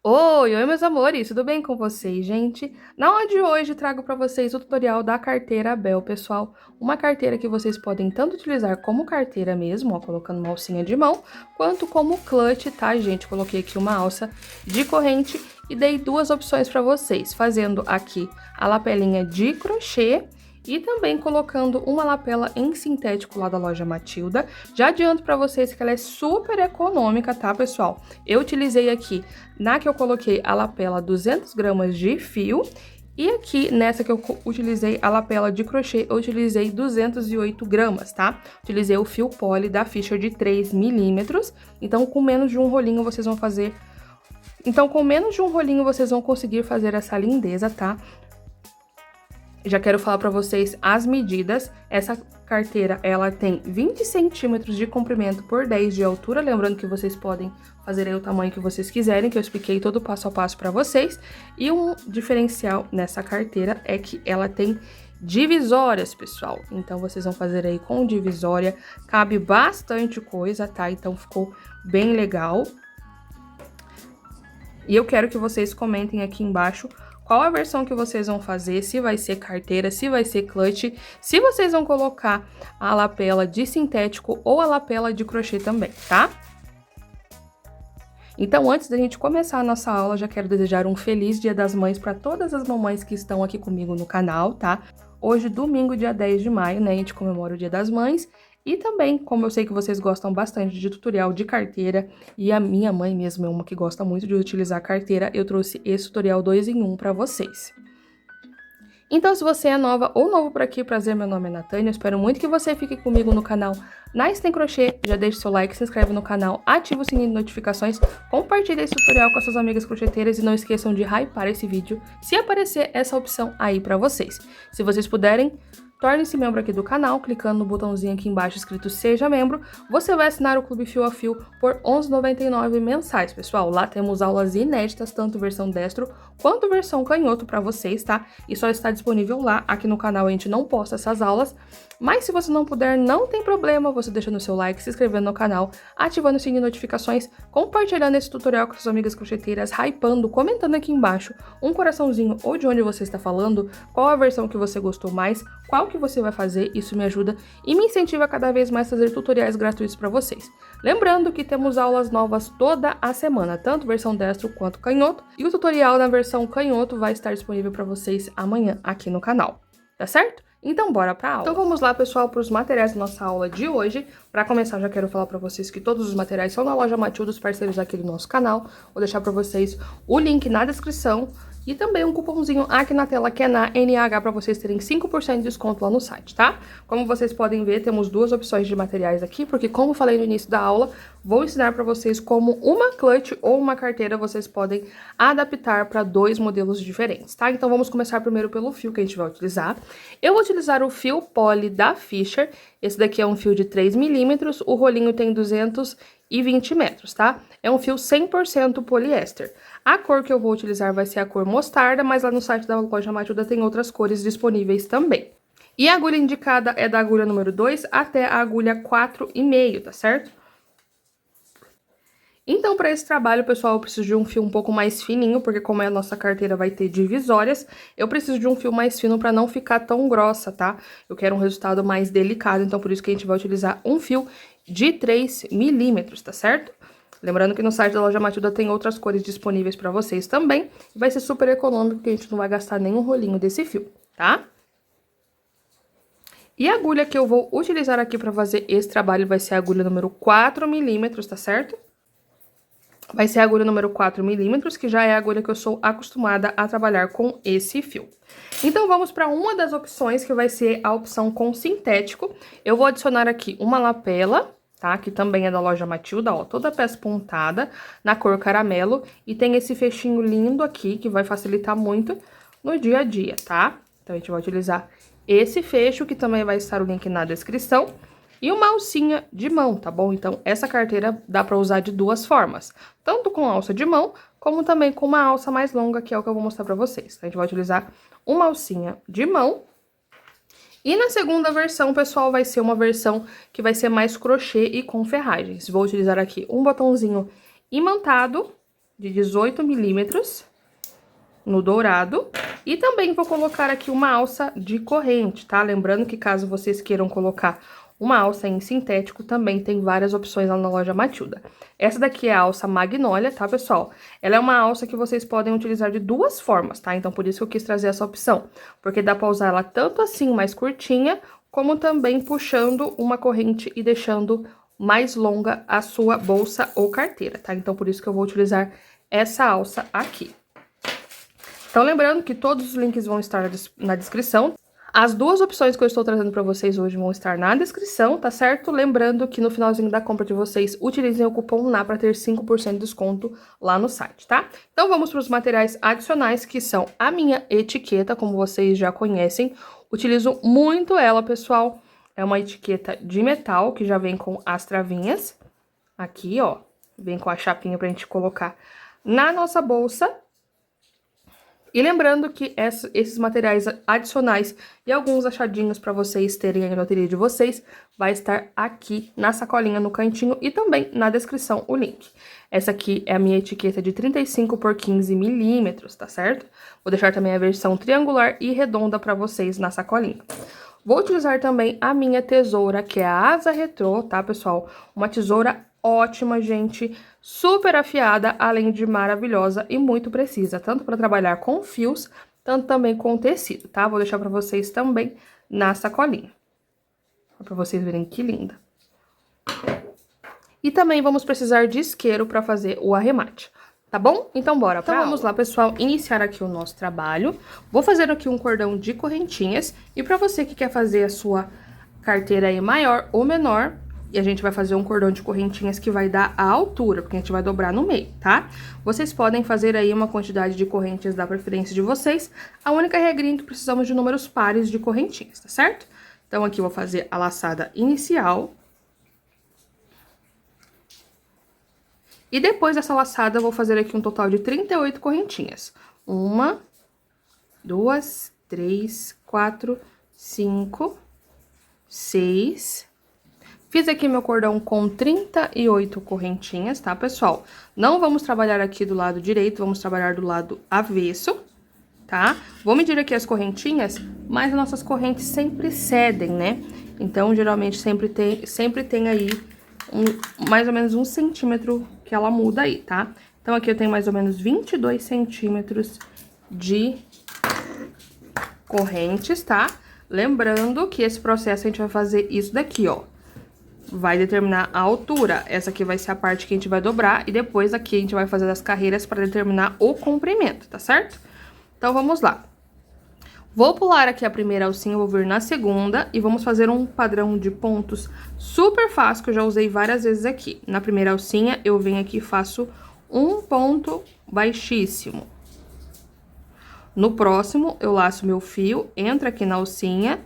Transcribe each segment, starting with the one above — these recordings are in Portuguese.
Oi, meus amores, tudo bem com vocês, gente? Na aula de hoje trago para vocês o tutorial da carteira Bel, pessoal. Uma carteira que vocês podem tanto utilizar como carteira mesmo, ó, colocando uma alcinha de mão, quanto como clutch, tá, gente? Coloquei aqui uma alça de corrente e dei duas opções para vocês, fazendo aqui a lapelinha de crochê e também colocando uma lapela em sintético lá da loja Matilda. Já adianto para vocês que ela é super econômica, tá, pessoal? Eu utilizei aqui, na que eu coloquei a lapela 200 gramas de fio, e aqui nessa que eu utilizei a lapela de crochê, eu utilizei 208 gramas, tá? Utilizei o fio poly da Fisher de 3 milímetros, então com menos de um rolinho vocês vão fazer... Então com menos de um rolinho vocês vão conseguir fazer essa lindeza, tá? Já quero falar para vocês as medidas. Essa carteira, ela tem 20 centímetros de comprimento por 10 de altura. Lembrando que vocês podem fazer aí o tamanho que vocês quiserem, que eu expliquei todo o passo a passo para vocês. E um diferencial nessa carteira é que ela tem divisórias, pessoal. Então, vocês vão fazer aí com divisória. Cabe bastante coisa, tá? Então, ficou bem legal. E eu quero que vocês comentem aqui embaixo qual a versão que vocês vão fazer, se vai ser carteira, se vai ser clutch, se vocês vão colocar a lapela de sintético ou a lapela de crochê também, tá? Então, antes da gente começar a nossa aula, já quero desejar um feliz Dia das Mães para todas as mamães que estão aqui comigo no canal, tá? Hoje, domingo, dia 10 de maio, né, a gente comemora o Dia das Mães. E também, como eu sei que vocês gostam bastante de tutorial de carteira, e a minha mãe mesmo é uma que gosta muito de utilizar carteira, eu trouxe esse tutorial 2 em 1 para vocês. Então, se você é nova ou novo por aqui, prazer, meu nome é Natânia, eu espero muito que você fique comigo no canal Nice Tem Crochê, já deixa seu like, se inscreve no canal, ativa o sininho de notificações, compartilha esse tutorial com as suas amigas crocheteiras e não esqueçam de hypar esse vídeo se aparecer essa opção aí pra vocês. Se vocês puderem, torne-se membro aqui do canal, clicando no botãozinho aqui embaixo escrito Seja Membro. Você vai assinar o Clube Fio a Fio por R$ 11,99 mensais, pessoal. Lá temos aulas inéditas, tanto versão destro quanto versão canhoto para vocês, tá? E só está disponível lá. Aqui no canal a gente não posta essas aulas. Mas se você não puder, não tem problema. Você deixando o seu like, se inscrevendo no canal, ativando o sininho de notificações, compartilhando esse tutorial com suas amigas crocheteiras, hypando, comentando aqui embaixo um coraçãozinho ou de onde você está falando, qual a versão que você gostou mais, qual que você vai fazer, isso me ajuda e me incentiva a cada vez mais fazer tutoriais gratuitos para vocês. Lembrando que temos aulas novas toda a semana, tanto versão destro quanto canhoto, e o tutorial na versão canhoto vai estar disponível para vocês amanhã aqui no canal, tá certo? Então bora pra aula. Então vamos lá, pessoal, para os materiais da nossa aula de hoje. Para começar, já quero falar para vocês que todos os materiais são na loja Matilda, os parceiros aqui do nosso canal. Vou deixar para vocês o link na descrição. E também um cupomzinho aqui na tela que é na NH para vocês terem 5% de desconto lá no site, tá? Como vocês podem ver, temos duas opções de materiais aqui, porque como falei no início da aula, vou ensinar para vocês como uma clutch ou uma carteira vocês podem adaptar para dois modelos diferentes, tá? Então vamos começar primeiro pelo fio que a gente vai utilizar. Eu vou utilizar o fio poly da Fisher, esse daqui é um fio de 3 milímetros, o rolinho tem 220 metros, tá? É um fio 100% poliéster. A cor que eu vou utilizar vai ser a cor mostarda, mas lá no site da loja Matilda tem outras cores disponíveis também. E a agulha indicada é da agulha número 2 até a agulha 4,5, tá certo? Então, para esse trabalho, pessoal, eu preciso de um fio um pouco mais fininho, porque como a nossa carteira vai ter divisórias, eu preciso de um fio mais fino para não ficar tão grossa, tá? Eu quero um resultado mais delicado, então por isso que a gente vai utilizar um fio de 3 milímetros, tá certo? Lembrando que no site da loja Matilda tem outras cores disponíveis para vocês também. E vai ser super econômico, porque a gente não vai gastar nenhum rolinho desse fio, tá? E a agulha que eu vou utilizar aqui para fazer esse trabalho vai ser a agulha número 4 milímetros, tá certo? Vai ser a agulha número 4 milímetros, que já é a agulha que eu sou acostumada a trabalhar com esse fio. Então, vamos para uma das opções, que vai ser a opção com sintético. Eu vou adicionar aqui uma lapela, tá? Que também é da loja Matilda, ó, toda peça pontada, na cor caramelo. E tem esse fechinho lindo aqui, que vai facilitar muito no dia a dia, tá? Então, a gente vai utilizar esse fecho, que também vai estar o link na descrição. E uma alcinha de mão, tá bom? Então, essa carteira dá pra usar de duas formas. Tanto com alça de mão, como também com uma alça mais longa, que é o que eu vou mostrar pra vocês. A gente vai utilizar uma alcinha de mão. E na segunda versão, pessoal, vai ser uma versão que vai ser mais crochê e com ferragens. Vou utilizar aqui um botãozinho imantado de 18 milímetros no dourado. E também vou colocar aqui uma alça de corrente, tá? Lembrando que caso vocês queiram colocar uma alça em sintético, também tem várias opções lá na loja Matilda. Essa daqui é a alça Magnólia, tá, pessoal? Ela é uma alça que vocês podem utilizar de duas formas, tá? Então, por isso que eu quis trazer essa opção. Porque dá pra usar ela tanto assim, mais curtinha, como também puxando uma corrente e deixando mais longa a sua bolsa ou carteira, tá? Então, por isso que eu vou utilizar essa alça aqui. Então, lembrando que todos os links vão estar na descrição. As duas opções que eu estou trazendo para vocês hoje vão estar na descrição, tá certo? Lembrando que no finalzinho da compra de vocês, utilizem o cupom NA para ter 5% de desconto lá no site, tá? Então, vamos para os materiais adicionais, que são a minha etiqueta, como vocês já conhecem. Utilizo muito ela, pessoal. É uma etiqueta de metal, que já vem com as travinhas. Aqui, ó, vem com a chapinha pra gente colocar na nossa bolsa. E lembrando que esses materiais adicionais e alguns achadinhos para vocês terem aí no ateliê de vocês, vai estar aqui na sacolinha no cantinho e também na descrição o link. Essa aqui é a minha etiqueta de 35 por 15 milímetros, tá certo? Vou deixar também a versão triangular e redonda para vocês na sacolinha. Vou utilizar também a minha tesoura, que é a Asa Retrô, tá, pessoal? Uma tesoura ótima, gente, super afiada, além de maravilhosa e muito precisa, tanto para trabalhar com fios, tanto também com tecido, tá? Vou deixar para vocês também na sacolinha, para vocês verem que linda. E também vamos precisar de isqueiro para fazer o arremate, tá bom? Então, bora pra aula. Vamos lá, pessoal, iniciar aqui o nosso trabalho. Vou fazer aqui um cordão de correntinhas, e para você que quer fazer a sua carteira aí maior ou menor, e a gente vai fazer um cordão de correntinhas que vai dar a altura, porque a gente vai dobrar no meio, tá? Vocês podem fazer aí uma quantidade de correntes da preferência de vocês. A única regrinha é que precisamos de números pares de correntinhas, tá certo? Então, aqui eu vou fazer a laçada inicial. E depois dessa laçada, eu vou fazer aqui um total de 38 correntinhas. 1, 2, 3, 4, 5, 6... Fiz aqui meu cordão com 38 correntinhas, tá, pessoal? Não vamos trabalhar aqui do lado direito, vamos trabalhar do lado avesso, tá? Vou medir aqui as correntinhas, mas as nossas correntes sempre cedem, né? Então, geralmente, sempre tem aí mais ou menos 1 centímetro que ela muda aí, tá? Então, aqui eu tenho mais ou menos 22 centímetros de correntes, tá? Lembrando que esse processo a gente vai fazer isso daqui, ó. Vai determinar a altura. Essa aqui vai ser a parte que a gente vai dobrar. E depois aqui a gente vai fazer as carreiras para determinar o comprimento, tá certo? Então, vamos lá. Vou pular aqui a primeira alcinha, vou vir na segunda. E vamos fazer um padrão de pontos super fácil, que eu já usei várias vezes aqui. Na primeira alcinha, eu venho aqui e faço um ponto baixíssimo. No próximo, eu laço meu fio, entro aqui na alcinha,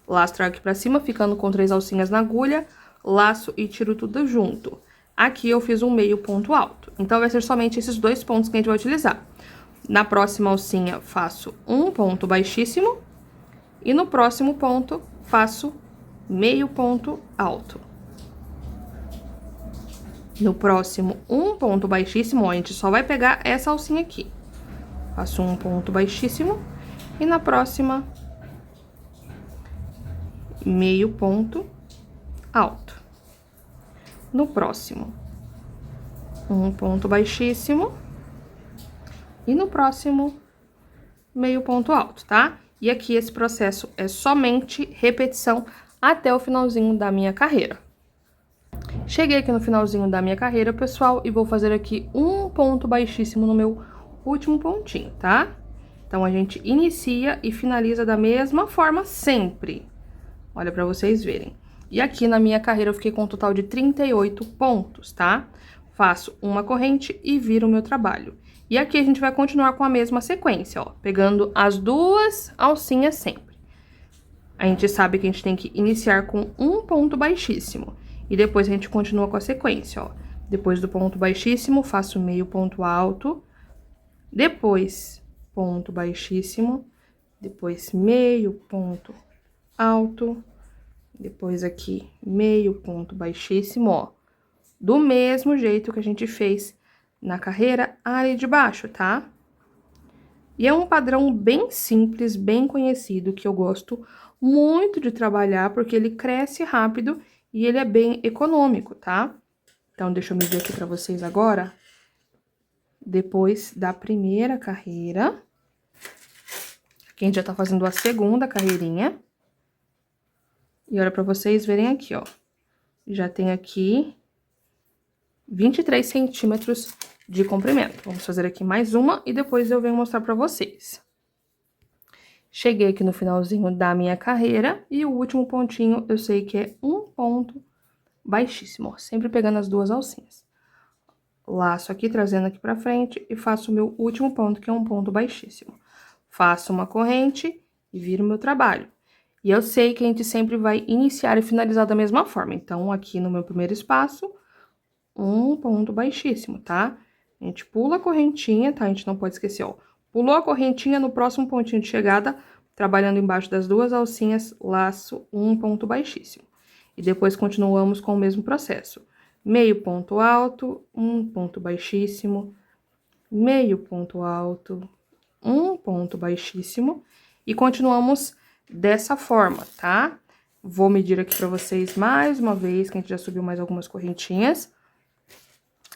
lastro aqui pra cima, ficando com 3 alcinhas na agulha, laço e tiro tudo junto. Aqui eu fiz um meio ponto alto, então vai ser somente esses 2 pontos que a gente vai utilizar. Na próxima alcinha, faço um ponto baixíssimo e no próximo ponto, faço meio ponto alto. No próximo, um ponto baixíssimo, ó, a gente só vai pegar essa alcinha aqui. Faço um ponto baixíssimo e na próxima, meio ponto alto. No próximo, um ponto baixíssimo e no próximo, meio ponto alto, tá? E aqui esse processo é somente repetição até o finalzinho da minha carreira. Cheguei aqui no finalzinho da minha carreira, pessoal, e vou fazer aqui um ponto baixíssimo no meu último pontinho, tá? Então, a gente inicia e finaliza da mesma forma sempre. Olha pra vocês verem. E aqui na minha carreira eu fiquei com um total de 38 pontos, tá? Faço uma corrente e viro o meu trabalho. E aqui a gente vai continuar com a mesma sequência, ó, pegando as 2 alcinhas sempre. A gente sabe que a gente tem que iniciar com um ponto baixíssimo. E depois a gente continua com a sequência, ó. Depois do ponto baixíssimo, faço meio ponto alto. Depois, ponto baixíssimo. Depois, meio ponto alto. Depois aqui, meio ponto baixíssimo, ó. Do mesmo jeito que a gente fez na carreira, a área de baixo, tá? E é um padrão bem simples, bem conhecido, que eu gosto muito de trabalhar, porque ele cresce rápido e ele é bem econômico, tá? Então, deixa eu medir aqui pra vocês agora. Depois da primeira carreira. Aqui a gente já tá fazendo a segunda carreirinha. E olha pra vocês verem aqui, ó. Já tem aqui 23 centímetros de comprimento. Vamos fazer aqui mais uma e depois eu venho mostrar pra vocês. Cheguei aqui no finalzinho da minha carreira e o último pontinho eu sei que é um ponto baixíssimo, ó, sempre pegando as duas alcinhas. Laço aqui, trazendo aqui pra frente e faço o meu último ponto, que é um ponto baixíssimo. Faço uma corrente e viro o meu trabalho. E eu sei que a gente sempre vai iniciar e finalizar da mesma forma. Então, aqui no meu primeiro espaço, um ponto baixíssimo, tá? A gente pula a correntinha, tá? A gente não pode esquecer, ó. Pulou a correntinha, no próximo pontinho de chegada, trabalhando embaixo das duas alcinhas, laço um ponto baixíssimo. E depois continuamos com o mesmo processo. Meio ponto alto, um ponto baixíssimo, meio ponto alto, um ponto baixíssimo. E continuamos dessa forma, tá? Vou medir aqui pra vocês mais uma vez, que a gente já subiu mais algumas correntinhas.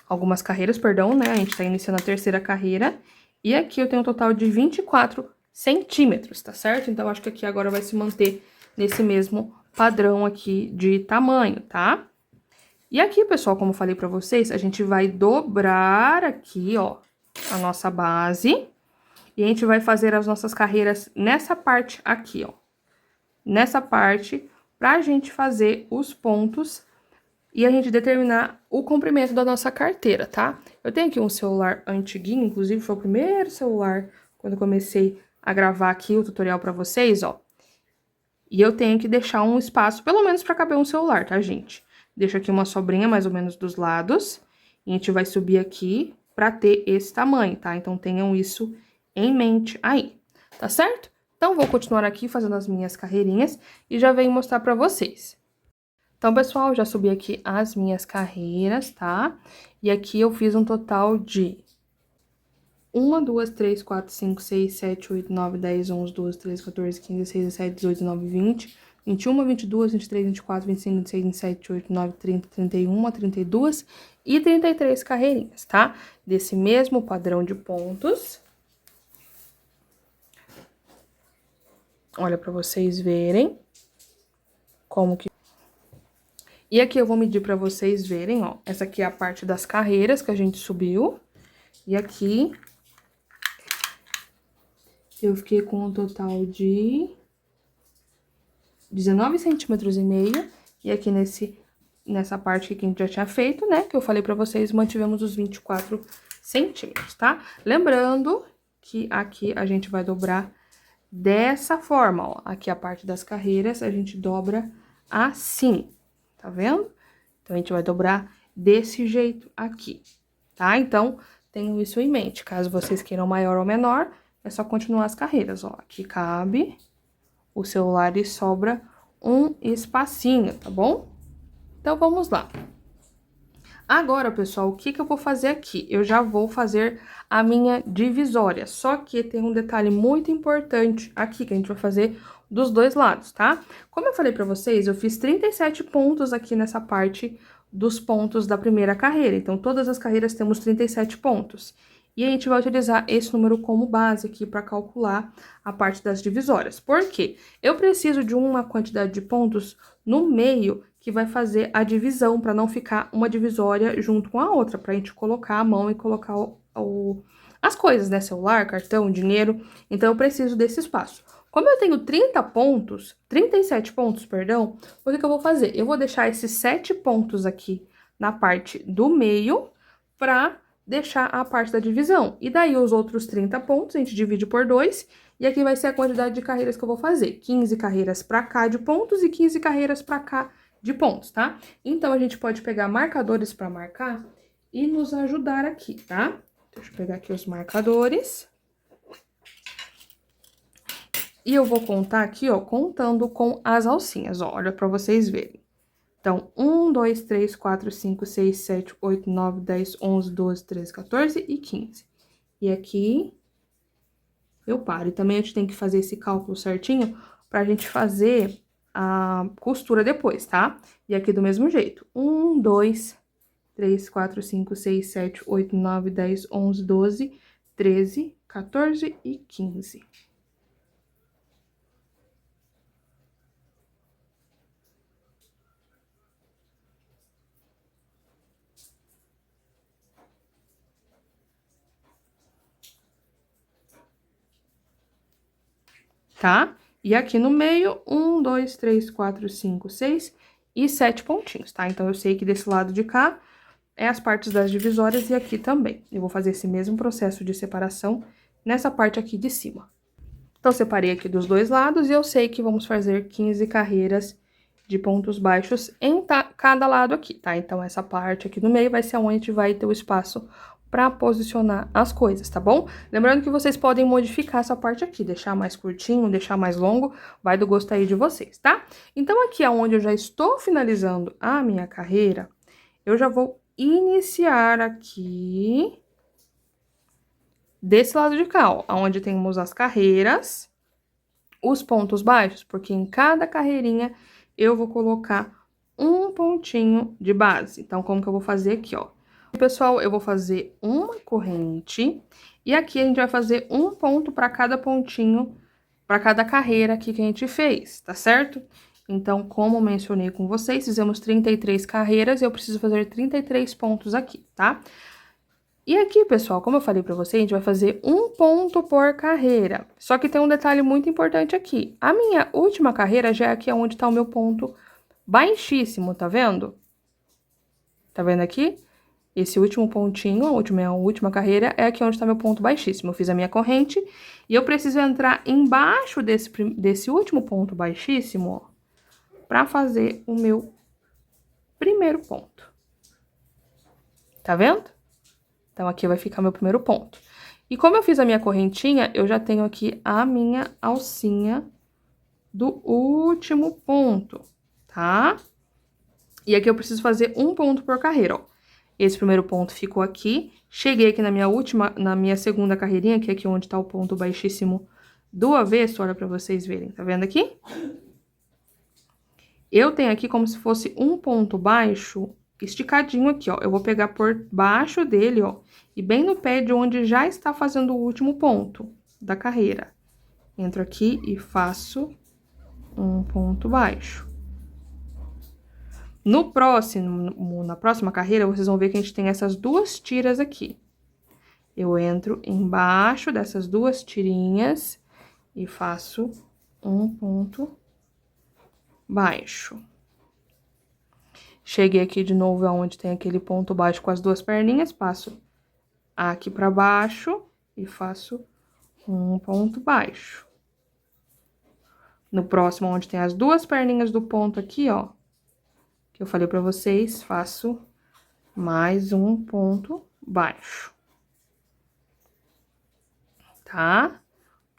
Algumas carreiras, perdão, né? A gente tá iniciando a terceira carreira. E aqui eu tenho um total de 24 centímetros, tá certo? Então, acho que aqui agora vai se manter nesse mesmo padrão aqui de tamanho, tá? E aqui, pessoal, como eu falei pra vocês, a gente vai dobrar aqui, ó, a nossa base. E a gente vai fazer as nossas carreiras nessa parte aqui, ó. Nessa parte, pra gente fazer os pontos e a gente determinar o comprimento da nossa carteira, tá? Eu tenho aqui um celular antiguinho, inclusive foi o primeiro celular quando eu comecei a gravar aqui o tutorial pra vocês, ó. E eu tenho que deixar um espaço, pelo menos pra caber um celular, tá, gente? Deixo aqui uma sobrinha mais ou menos dos lados. E a gente vai subir aqui pra ter esse tamanho, tá? Então, tenham isso em mente aí, tá certo? Então, vou continuar aqui fazendo as minhas carreirinhas e já venho mostrar pra vocês. Então, pessoal, já subi aqui as minhas carreiras, tá? E aqui eu fiz um total de 1, 2, 3, 4, 5, 6, 7, 8, 9, 10, 11, 12, 13, 14, 15, 16, 17, 18, 19, 20, 21, 22, 23, 24, 25, 26, 27, 28, 29, 30, 31, 32 e 33 carreirinhas, tá? Desse mesmo padrão de pontos. Olha, pra vocês verem como que... E aqui eu vou medir pra vocês verem, ó. Essa aqui é a parte das carreiras que a gente subiu. E aqui eu fiquei com um total de 19 centímetros e meio. E aqui nessa parte que a gente já tinha feito, né? Que eu falei pra vocês, mantivemos os 24 centímetros, tá? Lembrando que aqui a gente vai dobrar dessa forma, ó. Aqui a parte das carreiras a gente dobra assim, tá vendo? Então, a gente vai dobrar desse jeito aqui, tá? Então, tenham isso em mente. Caso vocês queiram maior ou menor, é só continuar as carreiras, ó. Aqui cabe o celular e sobra um espacinho, tá bom? Então, vamos lá. Agora, pessoal, o que que eu vou fazer aqui? Eu já vou fazer a minha divisória, só que tem um detalhe muito importante aqui, que a gente vai fazer dos dois lados, tá? Como eu falei pra vocês, eu fiz 37 pontos aqui nessa parte dos pontos da primeira carreira. Então, todas as carreiras temos 37 pontos. E a gente vai utilizar esse número como base aqui para calcular a parte das divisórias. Por quê? Eu preciso de uma quantidade de pontos no meio que vai fazer a divisão, para não ficar uma divisória junto com a outra, pra gente colocar a mão e colocar as coisas, né? Celular, cartão, dinheiro. Então, eu preciso desse espaço. Como eu tenho 30 pontos, 37 pontos, perdão, o que que eu vou fazer? Eu vou deixar esses 7 pontos aqui na parte do meio pra deixar a parte da divisão. E daí, os outros 30 pontos, a gente divide por 2, e aqui vai ser a quantidade de carreiras que eu vou fazer. 15 carreiras pra cá de pontos e 15 carreiras pra cá de pontos, tá? Então, a gente pode pegar marcadores pra marcar e nos ajudar aqui, tá? Deixa eu pegar aqui os marcadores. E eu vou contar aqui, ó, contando com as alcinhas, ó, olha pra vocês verem. Então, 1, 2, 3, 4, 5, 6, 7, 8, 9, 10, 11, 12, 13, 14 e 15. E aqui eu paro. E também a gente tem que fazer esse cálculo certinho pra gente fazer a costura depois, tá? E aqui do mesmo jeito. 1, 2, 3, 4, 5, 6, 7, 8, 9, 10, 11, 12, 13, 14 e 15. Tá? E aqui no meio, 1, 2, 3, 4, 5, 6 e 7 pontinhos, tá? Então, eu sei que desse lado de cá é as partes das divisórias e aqui também. Eu vou fazer esse mesmo processo de separação nessa parte aqui de cima. Então, separei aqui dos dois lados e eu sei que vamos fazer 15 carreiras de pontos baixos em cada lado aqui, tá? Então, essa parte aqui no meio vai ser onde a gente vai ter o espaço para posicionar as coisas, tá bom? Lembrando que vocês podem modificar essa parte aqui, deixar mais curtinho, deixar mais longo, vai do gosto aí de vocês, tá? Então, aqui é onde eu já estou finalizando a minha carreira, eu já vou iniciar aqui desse lado de cá, ó, onde temos as carreiras, os pontos baixos, porque em cada carreirinha eu vou colocar um pontinho de base. Então, como que eu vou fazer aqui, ó? Pessoal, eu vou fazer uma corrente e aqui a gente vai fazer um ponto para cada pontinho, para cada carreira aqui que a gente fez, tá certo? Então, como mencionei com vocês, fizemos 33 carreiras e eu preciso fazer 33 pontos aqui, tá? E aqui, pessoal, como eu falei pra vocês, a gente vai fazer um ponto por carreira. Só que tem um detalhe muito importante aqui. A minha última carreira já é aqui onde tá o meu ponto baixíssimo, tá vendo? Tá vendo aqui? Esse último pontinho, a última carreira, é aqui onde tá meu ponto baixíssimo. Eu fiz a minha corrente e eu preciso entrar embaixo desse último ponto baixíssimo, ó, pra fazer o meu primeiro ponto. Tá vendo? Então, aqui vai ficar meu primeiro ponto. E como eu fiz a minha correntinha, eu já tenho aqui a minha alcinha do último ponto, tá? E aqui eu preciso fazer um ponto por carreira, ó. Esse primeiro ponto ficou aqui. Cheguei aqui na minha segunda carreirinha, que é aqui onde tá o ponto baixíssimo do avesso, olha pra vocês verem, tá vendo aqui? Eu tenho aqui como se fosse um ponto baixo esticadinho aqui, ó. Eu vou pegar por baixo dele, ó, e bem no pé de onde já está fazendo o último ponto da carreira. Entro aqui e faço um ponto baixo. Na próxima carreira, vocês vão ver que a gente tem essas duas tiras aqui. Eu entro embaixo dessas duas tirinhas e faço um ponto baixo. Cheguei aqui de novo aonde tem aquele ponto baixo com as duas perninhas, passo aqui pra baixo e faço um ponto baixo. No próximo, onde tem as duas perninhas do ponto aqui, ó, que eu falei pra vocês, faço mais um ponto baixo. Tá?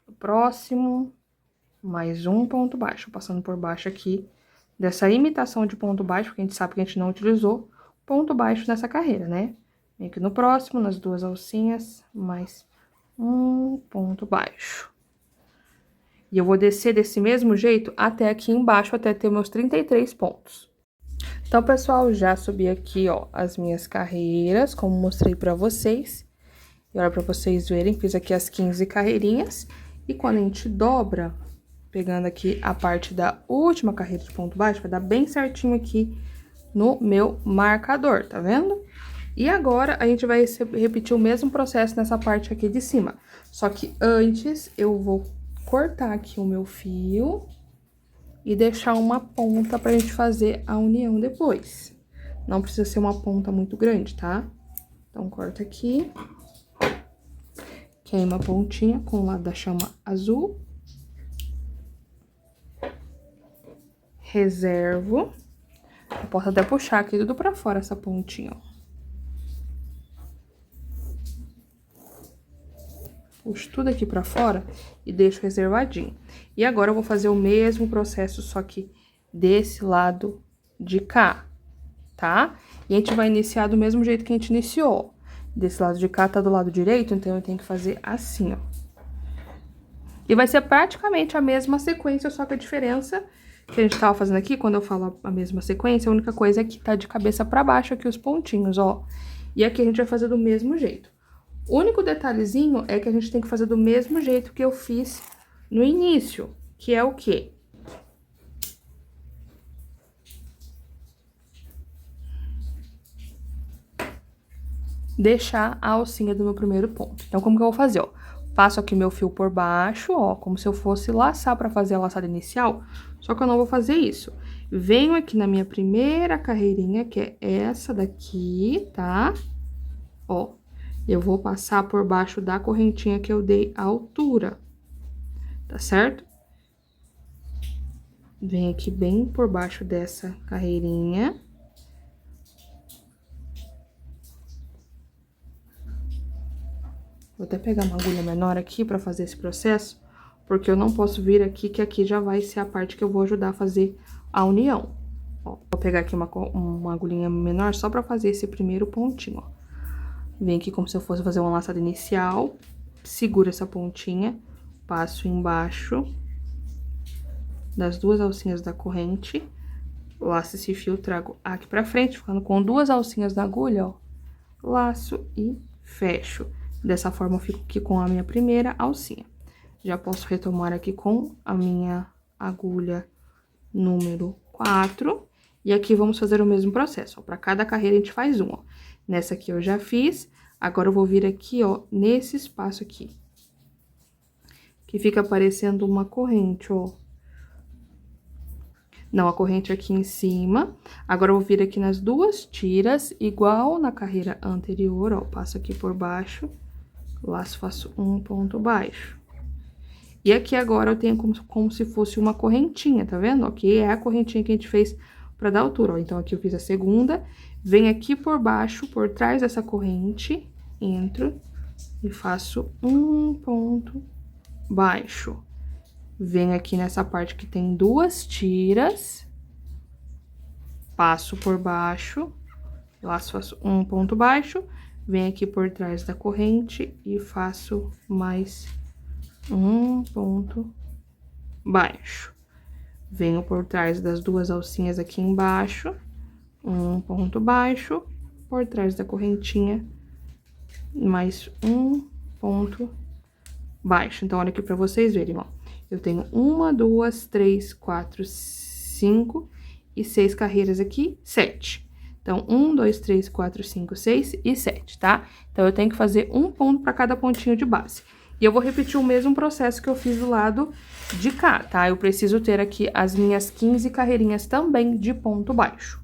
No próximo, mais um ponto baixo, passando por baixo aqui dessa imitação de ponto baixo, porque a gente sabe que a gente não utilizou ponto baixo nessa carreira, né? Vem aqui no próximo, nas duas alcinhas, mais um ponto baixo. E eu vou descer desse mesmo jeito até aqui embaixo, até ter meus 33 pontos. Então, pessoal, já subi aqui, ó, as minhas carreiras, como mostrei pra vocês. E olha pra vocês verem, fiz aqui as 15 carreirinhas. E quando a gente dobra, pegando aqui a parte da última carreira de ponto baixo, vai dar bem certinho aqui no meu marcador, tá vendo? E agora, a gente vai repetir o mesmo processo nessa parte aqui de cima. Só que antes, eu vou cortar aqui o meu fio e deixar uma ponta pra gente fazer a união depois. Não precisa ser uma ponta muito grande, tá? Então, corta aqui. Queima a pontinha com o lado da chama azul. Reservo. Eu posso até puxar aqui tudo pra fora essa pontinha, ó. Puxo tudo aqui pra fora e deixo reservadinho. E agora eu vou fazer o mesmo processo, só que desse lado de cá. tá? E a gente vai iniciar do mesmo jeito que a gente iniciou. Desse lado de cá tá do lado direito, então eu tenho que fazer assim, ó. E vai ser praticamente a mesma sequência, só que a diferença que a gente tava fazendo aqui, quando eu falo a mesma sequência, a única coisa é que tá de cabeça pra baixo aqui os pontinhos, ó. E aqui a gente vai fazer do mesmo jeito. O único detalhezinho é que a gente tem que fazer do mesmo jeito que eu fiz no início, que é o quê? Deixar a alcinha do meu primeiro ponto. Então, como que eu vou fazer, ó? Passo aqui meu fio por baixo, ó, como se eu fosse laçar pra fazer a laçada inicial, só que eu não vou fazer isso. Venho aqui na minha primeira carreirinha, que é essa daqui, tá? Ó, eu vou passar por baixo da correntinha que eu dei a altura, tá certo? Venho aqui bem por baixo dessa carreirinha. Vou até pegar uma agulha menor aqui pra fazer esse processo, porque eu não posso vir aqui, que aqui já vai ser a parte que eu vou ajudar a fazer a união. Ó, vou pegar aqui uma agulhinha menor só pra fazer esse primeiro pontinho, ó. Vem aqui como se eu fosse fazer uma laçada inicial, seguro essa pontinha, passo embaixo das duas alcinhas da corrente, laço esse fio, trago aqui pra frente, ficando com duas alcinhas na agulha, ó, laço e fecho. Dessa forma, eu fico aqui com a minha primeira alcinha. Já posso retomar aqui com a minha agulha número 4. E aqui vamos fazer o mesmo processo, ó. Pra cada carreira, a gente faz um, ó. Nessa aqui eu já fiz. Agora, eu vou vir aqui, ó, nesse espaço aqui. Que fica parecendo uma corrente, ó. Não, a corrente aqui em cima. Agora, eu vou vir aqui nas duas tiras, igual na carreira anterior, ó. Passo aqui por baixo. Laço, faço um ponto baixo. E aqui agora eu tenho como se fosse uma correntinha, tá vendo? Ok, é a correntinha que a gente fez pra dar altura, ó. Então, aqui eu fiz a segunda, venho aqui por baixo, por trás dessa corrente, entro e faço um ponto baixo. Venho aqui nessa parte que tem duas tiras, passo por baixo, laço, faço um ponto baixo. Venho aqui por trás da corrente e faço mais um ponto baixo. Venho por trás das duas alcinhas aqui embaixo, um ponto baixo, por trás da correntinha, mais um ponto baixo. Então, olha aqui pra vocês verem, ó. Eu tenho 1, 2, 3, 4, 5 e 6 carreiras aqui, 7. Então, 1, 2, 3, 4, 5, 6 e 7, tá? Então, eu tenho que fazer um ponto pra cada pontinho de base. E eu vou repetir o mesmo processo que eu fiz do lado de cá, tá? Eu preciso ter aqui as minhas 15 carreirinhas também de ponto baixo.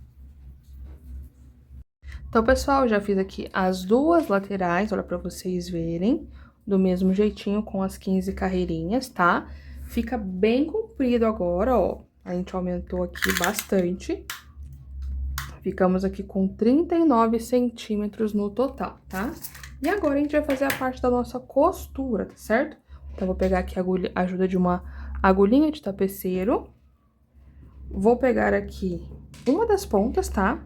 Então, pessoal, eu já fiz aqui as duas laterais, olha pra vocês verem, do mesmo jeitinho com as 15 carreirinhas, tá? Fica bem comprido agora, ó. A gente aumentou aqui bastante. Ficamos aqui com 39 centímetros no total, tá? E agora a gente vai fazer a parte da nossa costura, tá certo? Então, vou pegar aqui a ajuda de uma agulhinha de tapeceiro. Vou pegar aqui uma das pontas, tá?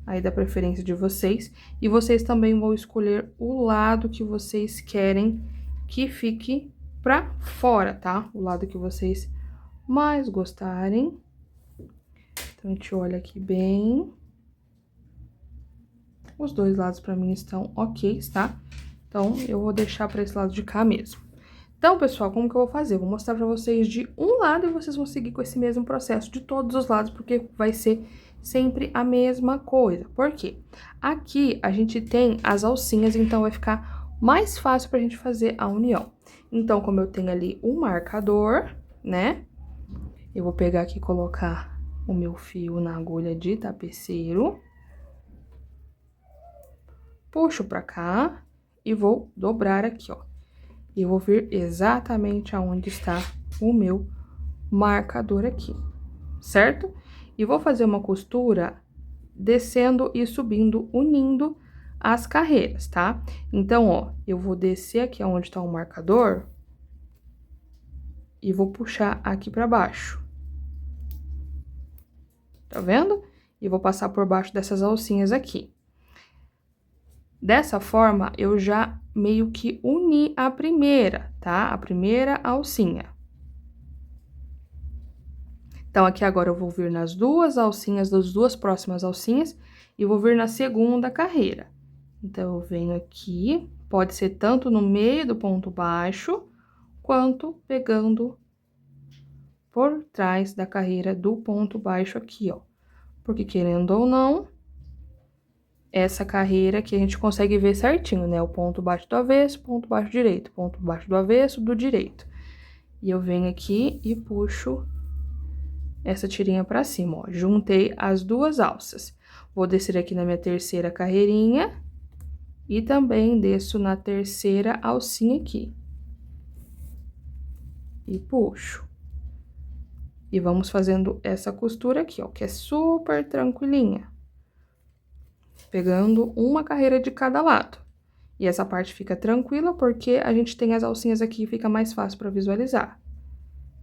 Aí da preferência de vocês. E vocês também vão escolher o lado que vocês querem que fique pra fora, tá? O lado que vocês mais gostarem. Então, a gente olha aqui bem. Os dois lados pra mim estão ok, tá? Então, eu vou deixar pra esse lado de cá mesmo. Então, pessoal, como que eu vou fazer? Eu vou mostrar pra vocês de um lado e vocês vão seguir com esse mesmo processo de todos os lados, porque vai ser sempre a mesma coisa. Por quê? Aqui, a gente tem as alcinhas, então vai ficar mais fácil pra gente fazer a união. Então, como eu tenho ali o marcador, né? Eu vou pegar aqui e colocar o meu fio na agulha de tapeceiro. Puxo pra cá e vou dobrar aqui, ó. E eu vou vir exatamente aonde está o meu marcador aqui, certo? E vou fazer uma costura descendo e subindo, unindo as carreiras, tá? Então, ó, eu vou descer aqui aonde tá o marcador e vou puxar aqui pra baixo. Tá vendo? e vou passar por baixo dessas alcinhas aqui. Dessa forma, eu já meio que uni a primeira, tá? A primeira alcinha. Então, aqui agora eu vou vir nas duas alcinhas, das duas próximas alcinhas, e vou vir na segunda carreira. Então, eu venho aqui, pode ser tanto no meio do ponto baixo, quanto pegando por trás da carreira do ponto baixo aqui, ó. Porque, querendo ou não, essa carreira aqui a gente consegue ver certinho, né? O ponto baixo do avesso, ponto baixo direito, ponto baixo do avesso, do direito. E eu venho aqui e puxo essa tirinha pra cima, ó. Juntei as duas alças. Vou descer aqui na minha terceira carreirinha e também desço na terceira alcinha aqui. E puxo. E vamos fazendo essa costura aqui, ó, que é super tranquilinha. Pegando uma carreira de cada lado. E essa parte fica tranquila porque a gente tem as alcinhas aqui e fica mais fácil para visualizar.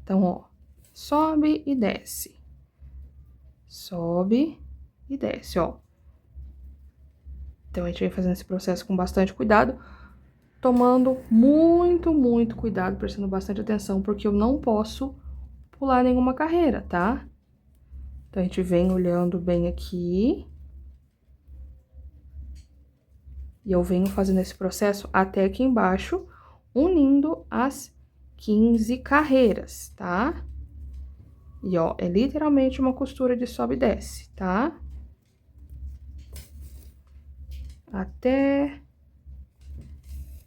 Então, ó, sobe e desce. Sobe e desce, ó. Então, a gente vem fazendo esse processo com bastante cuidado, tomando muito cuidado, prestando bastante atenção, porque eu não posso pular nenhuma carreira, tá? Então, a gente vem olhando bem aqui. E eu venho fazendo esse processo até aqui embaixo, unindo as 15 carreiras, tá? E, ó, é literalmente uma costura de sobe e desce, tá? Até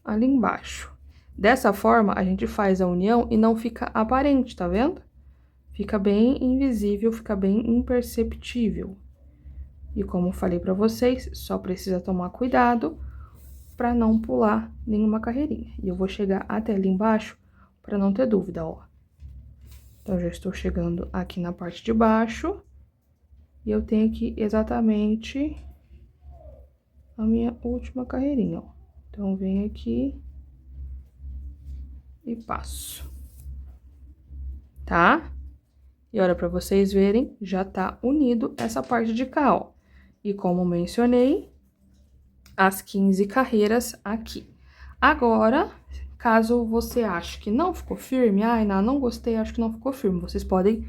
ali embaixo. Dessa forma, a gente faz a união e não fica aparente, tá vendo? Fica bem invisível, fica bem imperceptível. E como eu falei pra vocês, só precisa tomar cuidado para não pular nenhuma carreirinha. E eu vou chegar até ali embaixo para não ter dúvida, ó. Então, já estou chegando aqui na parte de baixo. E eu tenho aqui exatamente a minha última carreirinha, ó. Então, venho aqui e passo. Tá? E olha, para vocês verem, já tá unido essa parte de cá, ó. E como mencionei, as 15 carreiras aqui. Agora, caso você ache que não ficou firme, ai, não gostei, acho que não ficou firme, vocês podem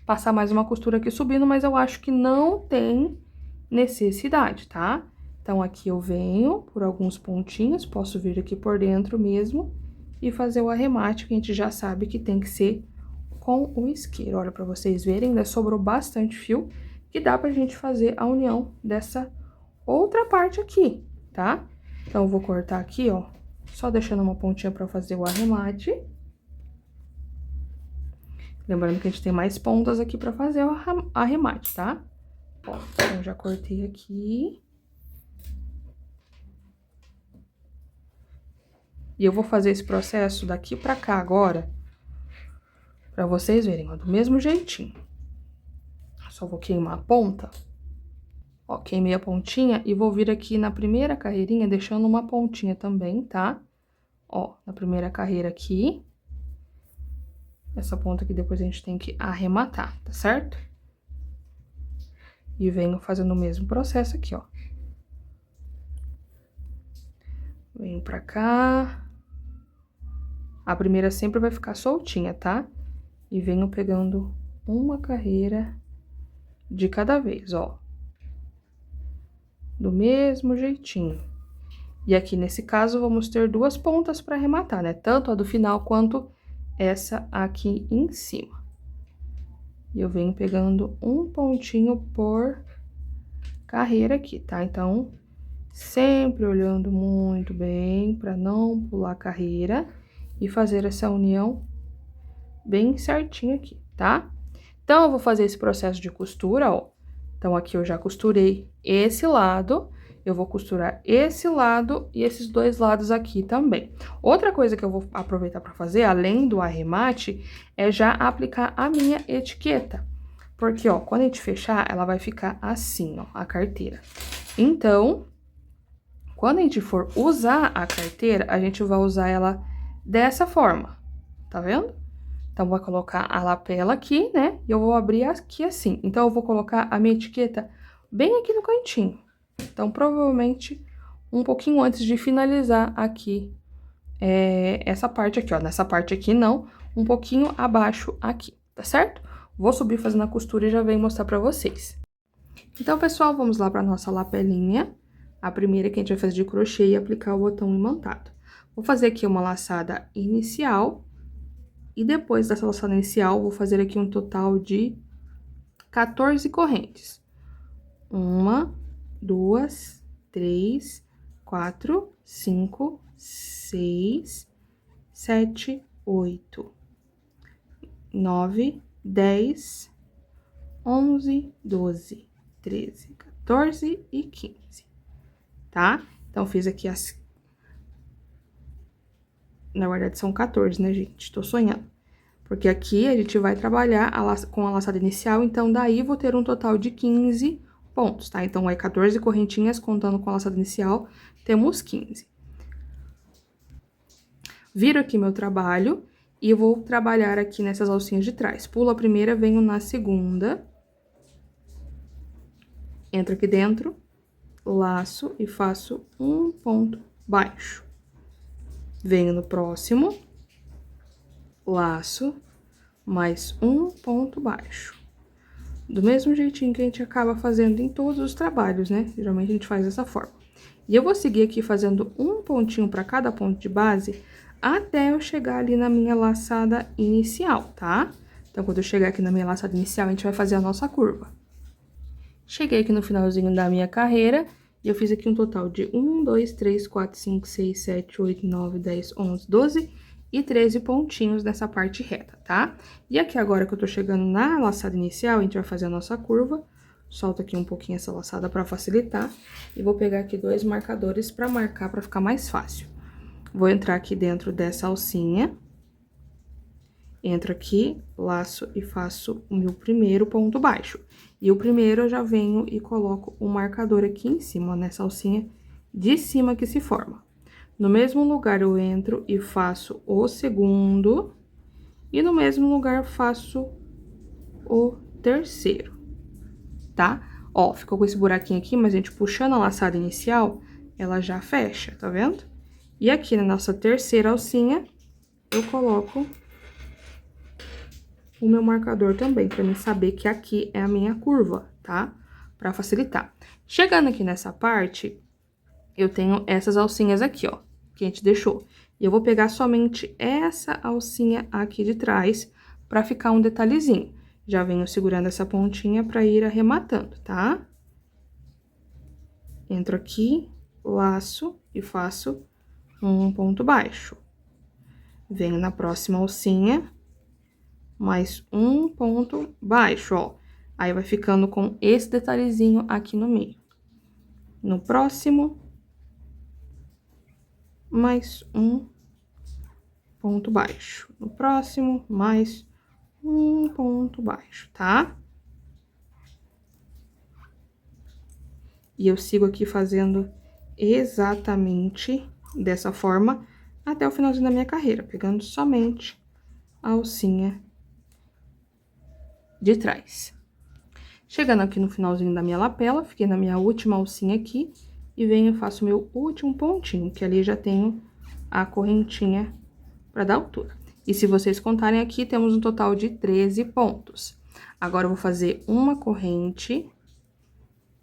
passar mais uma costura aqui subindo, mas eu acho que não tem necessidade, tá? Então, aqui eu venho por alguns pontinhos, posso vir aqui por dentro mesmo e fazer o arremate, que a gente já sabe que tem que ser com o isqueiro. Olha, pra vocês verem, ainda sobrou bastante fio, que dá pra gente fazer a união dessa outra parte aqui, tá? Então, eu vou cortar aqui, ó, só deixando uma pontinha pra fazer o arremate. Lembrando que a gente tem mais pontas aqui pra fazer o arremate, tá? Ó, então, já cortei aqui. E eu vou fazer esse processo daqui pra cá agora, pra vocês verem, ó, do mesmo jeitinho. Só vou queimar a ponta. Ó, queimei a pontinha e vou vir aqui na primeira carreirinha, deixando uma pontinha também, tá? Ó, na primeira carreira aqui. Essa ponta aqui depois a gente tem que arrematar, tá certo? E venho fazendo o mesmo processo aqui, ó. Venho pra cá. A primeira sempre vai ficar soltinha, tá? E venho pegando uma carreira de cada vez, ó. Do mesmo jeitinho. E aqui, nesse caso, vamos ter duas pontas para arrematar, né? Tanto a do final quanto essa aqui em cima. E eu venho pegando um pontinho por carreira aqui, tá? Então, sempre olhando muito bem para não pular a carreira e fazer essa união bem certinho aqui, tá? Então, eu vou fazer esse processo de costura, ó. Então, aqui eu já costurei esse lado, eu vou costurar esse lado e esses dois lados aqui também. Outra coisa que eu vou aproveitar para fazer, além do arremate, é já aplicar a minha etiqueta. Porque, ó, quando a gente fechar, ela vai ficar assim, ó, a carteira. Então, quando a gente for usar a carteira, a gente vai usar ela dessa forma, tá vendo? Então, vou colocar a lapela aqui, né? E eu vou abrir aqui assim. Então, eu vou colocar a minha etiqueta bem aqui no cantinho. Então, provavelmente, um pouquinho antes de finalizar aqui, essa parte aqui, ó. Nessa parte aqui, não, um pouquinho abaixo aqui, tá certo? Vou subir fazendo a costura e já venho mostrar pra vocês. Então, pessoal, vamos lá pra nossa lapelinha. A primeira que a gente vai fazer de crochê e aplicar o botão imantado. Vou fazer aqui uma laçada inicial. E depois dessa laçada inicial, vou fazer aqui um total de 14 correntes. 1, 2, 3, 4, 5, 6, 7, 8, 9, 10, 11, 12, 13, 14 e 15, tá? Então, fiz aqui as... Na verdade, são 14, né, gente? Tô sonhando. Porque aqui a gente vai trabalhar com a laçada inicial, então daí vou ter um total de 15 pontos, tá? Então, 14 correntinhas, contando com a laçada inicial, temos 15. Viro aqui meu trabalho e vou trabalhar aqui nessas alcinhas de trás. Pulo a primeira, venho na segunda. Entro aqui dentro, laço e faço um ponto baixo. Venho no próximo, laço, mais um ponto baixo. Do mesmo jeitinho que a gente acaba fazendo em todos os trabalhos, né? Geralmente a gente faz dessa forma. E eu vou seguir aqui fazendo um pontinho para cada ponto de base, até eu chegar ali na minha laçada inicial, tá? Então, quando eu chegar aqui na minha laçada inicial, a gente vai fazer a nossa curva. Cheguei aqui no finalzinho da minha carreira, e eu fiz aqui um total de 1, 2, 3, 4, 5, 6, 7, 8, 9, 10, 11, 12... e 13 pontinhos nessa parte reta, tá? E aqui agora que eu tô chegando na laçada inicial, a gente vai fazer a nossa curva. Solto aqui um pouquinho essa laçada pra facilitar. E vou pegar aqui 2 marcadores pra marcar, pra ficar mais fácil. Vou entrar aqui dentro dessa alcinha. Entro aqui, laço e faço o meu primeiro ponto baixo. E o primeiro eu já venho e coloco um marcador aqui em cima, nessa alcinha de cima que se forma. No mesmo lugar, eu entro e faço o segundo. E no mesmo lugar, faço o terceiro, tá? Ó, ficou com esse buraquinho aqui, mas a gente puxando a laçada inicial, ela já fecha, tá vendo? E aqui na nossa terceira alcinha, eu coloco o meu marcador também, pra mim saber que aqui é a minha curva, tá? Pra facilitar. Chegando aqui nessa parte, eu tenho essas alcinhas aqui, ó, que a gente deixou. E eu vou pegar somente essa alcinha aqui de trás pra ficar um detalhezinho. Já venho segurando essa pontinha pra ir arrematando, tá? Entro aqui, laço e faço um ponto baixo. Venho na próxima alcinha, mais um ponto baixo, ó. Aí, vai ficando com esse detalhezinho aqui no meio. No próximo, mais um ponto baixo. No próximo, mais um ponto baixo, tá? E eu sigo aqui fazendo exatamente dessa forma até o finalzinho da minha carreira, pegando somente a alcinha de trás. Chegando aqui no finalzinho da minha lapela, fiquei na minha última alcinha aqui e venho e faço meu último pontinho, que ali já tenho a correntinha para dar altura. E se vocês contarem aqui, temos um total de 13 pontos. Agora, eu vou fazer uma corrente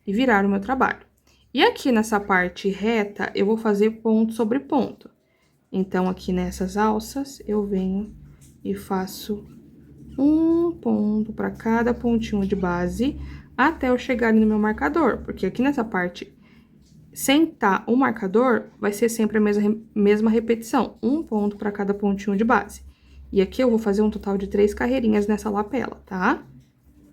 e virar o meu trabalho. E aqui nessa parte reta, eu vou fazer ponto sobre ponto. Então, aqui nessas alças, eu venho e faço um ponto para cada pontinho de base, até eu chegar ali no meu marcador. Porque aqui nessa parte, sem estar o marcador, vai ser sempre a mesma repetição. Um ponto para cada pontinho de base. E aqui eu vou fazer um total de 3 carreirinhas nessa lapela, tá?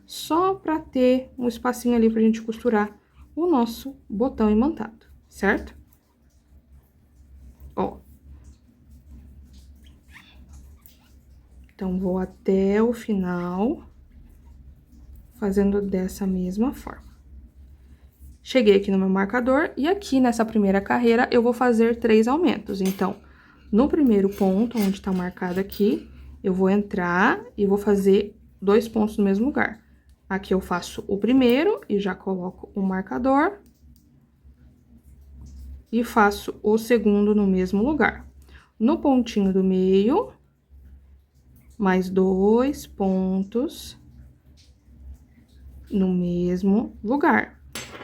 Só para ter um espacinho ali pra gente costurar o nosso botão imantado, certo? Ó. Então, vou até o final, fazendo dessa mesma forma. Cheguei aqui no meu marcador, e aqui nessa primeira carreira, eu vou fazer 3 aumentos. Então, no primeiro ponto, onde tá marcado aqui, eu vou entrar e vou fazer 2 pontos no mesmo lugar. Aqui eu faço o primeiro e já coloco o marcador. E faço o segundo no mesmo lugar. No pontinho do meio, mais 2 pontos no mesmo lugar.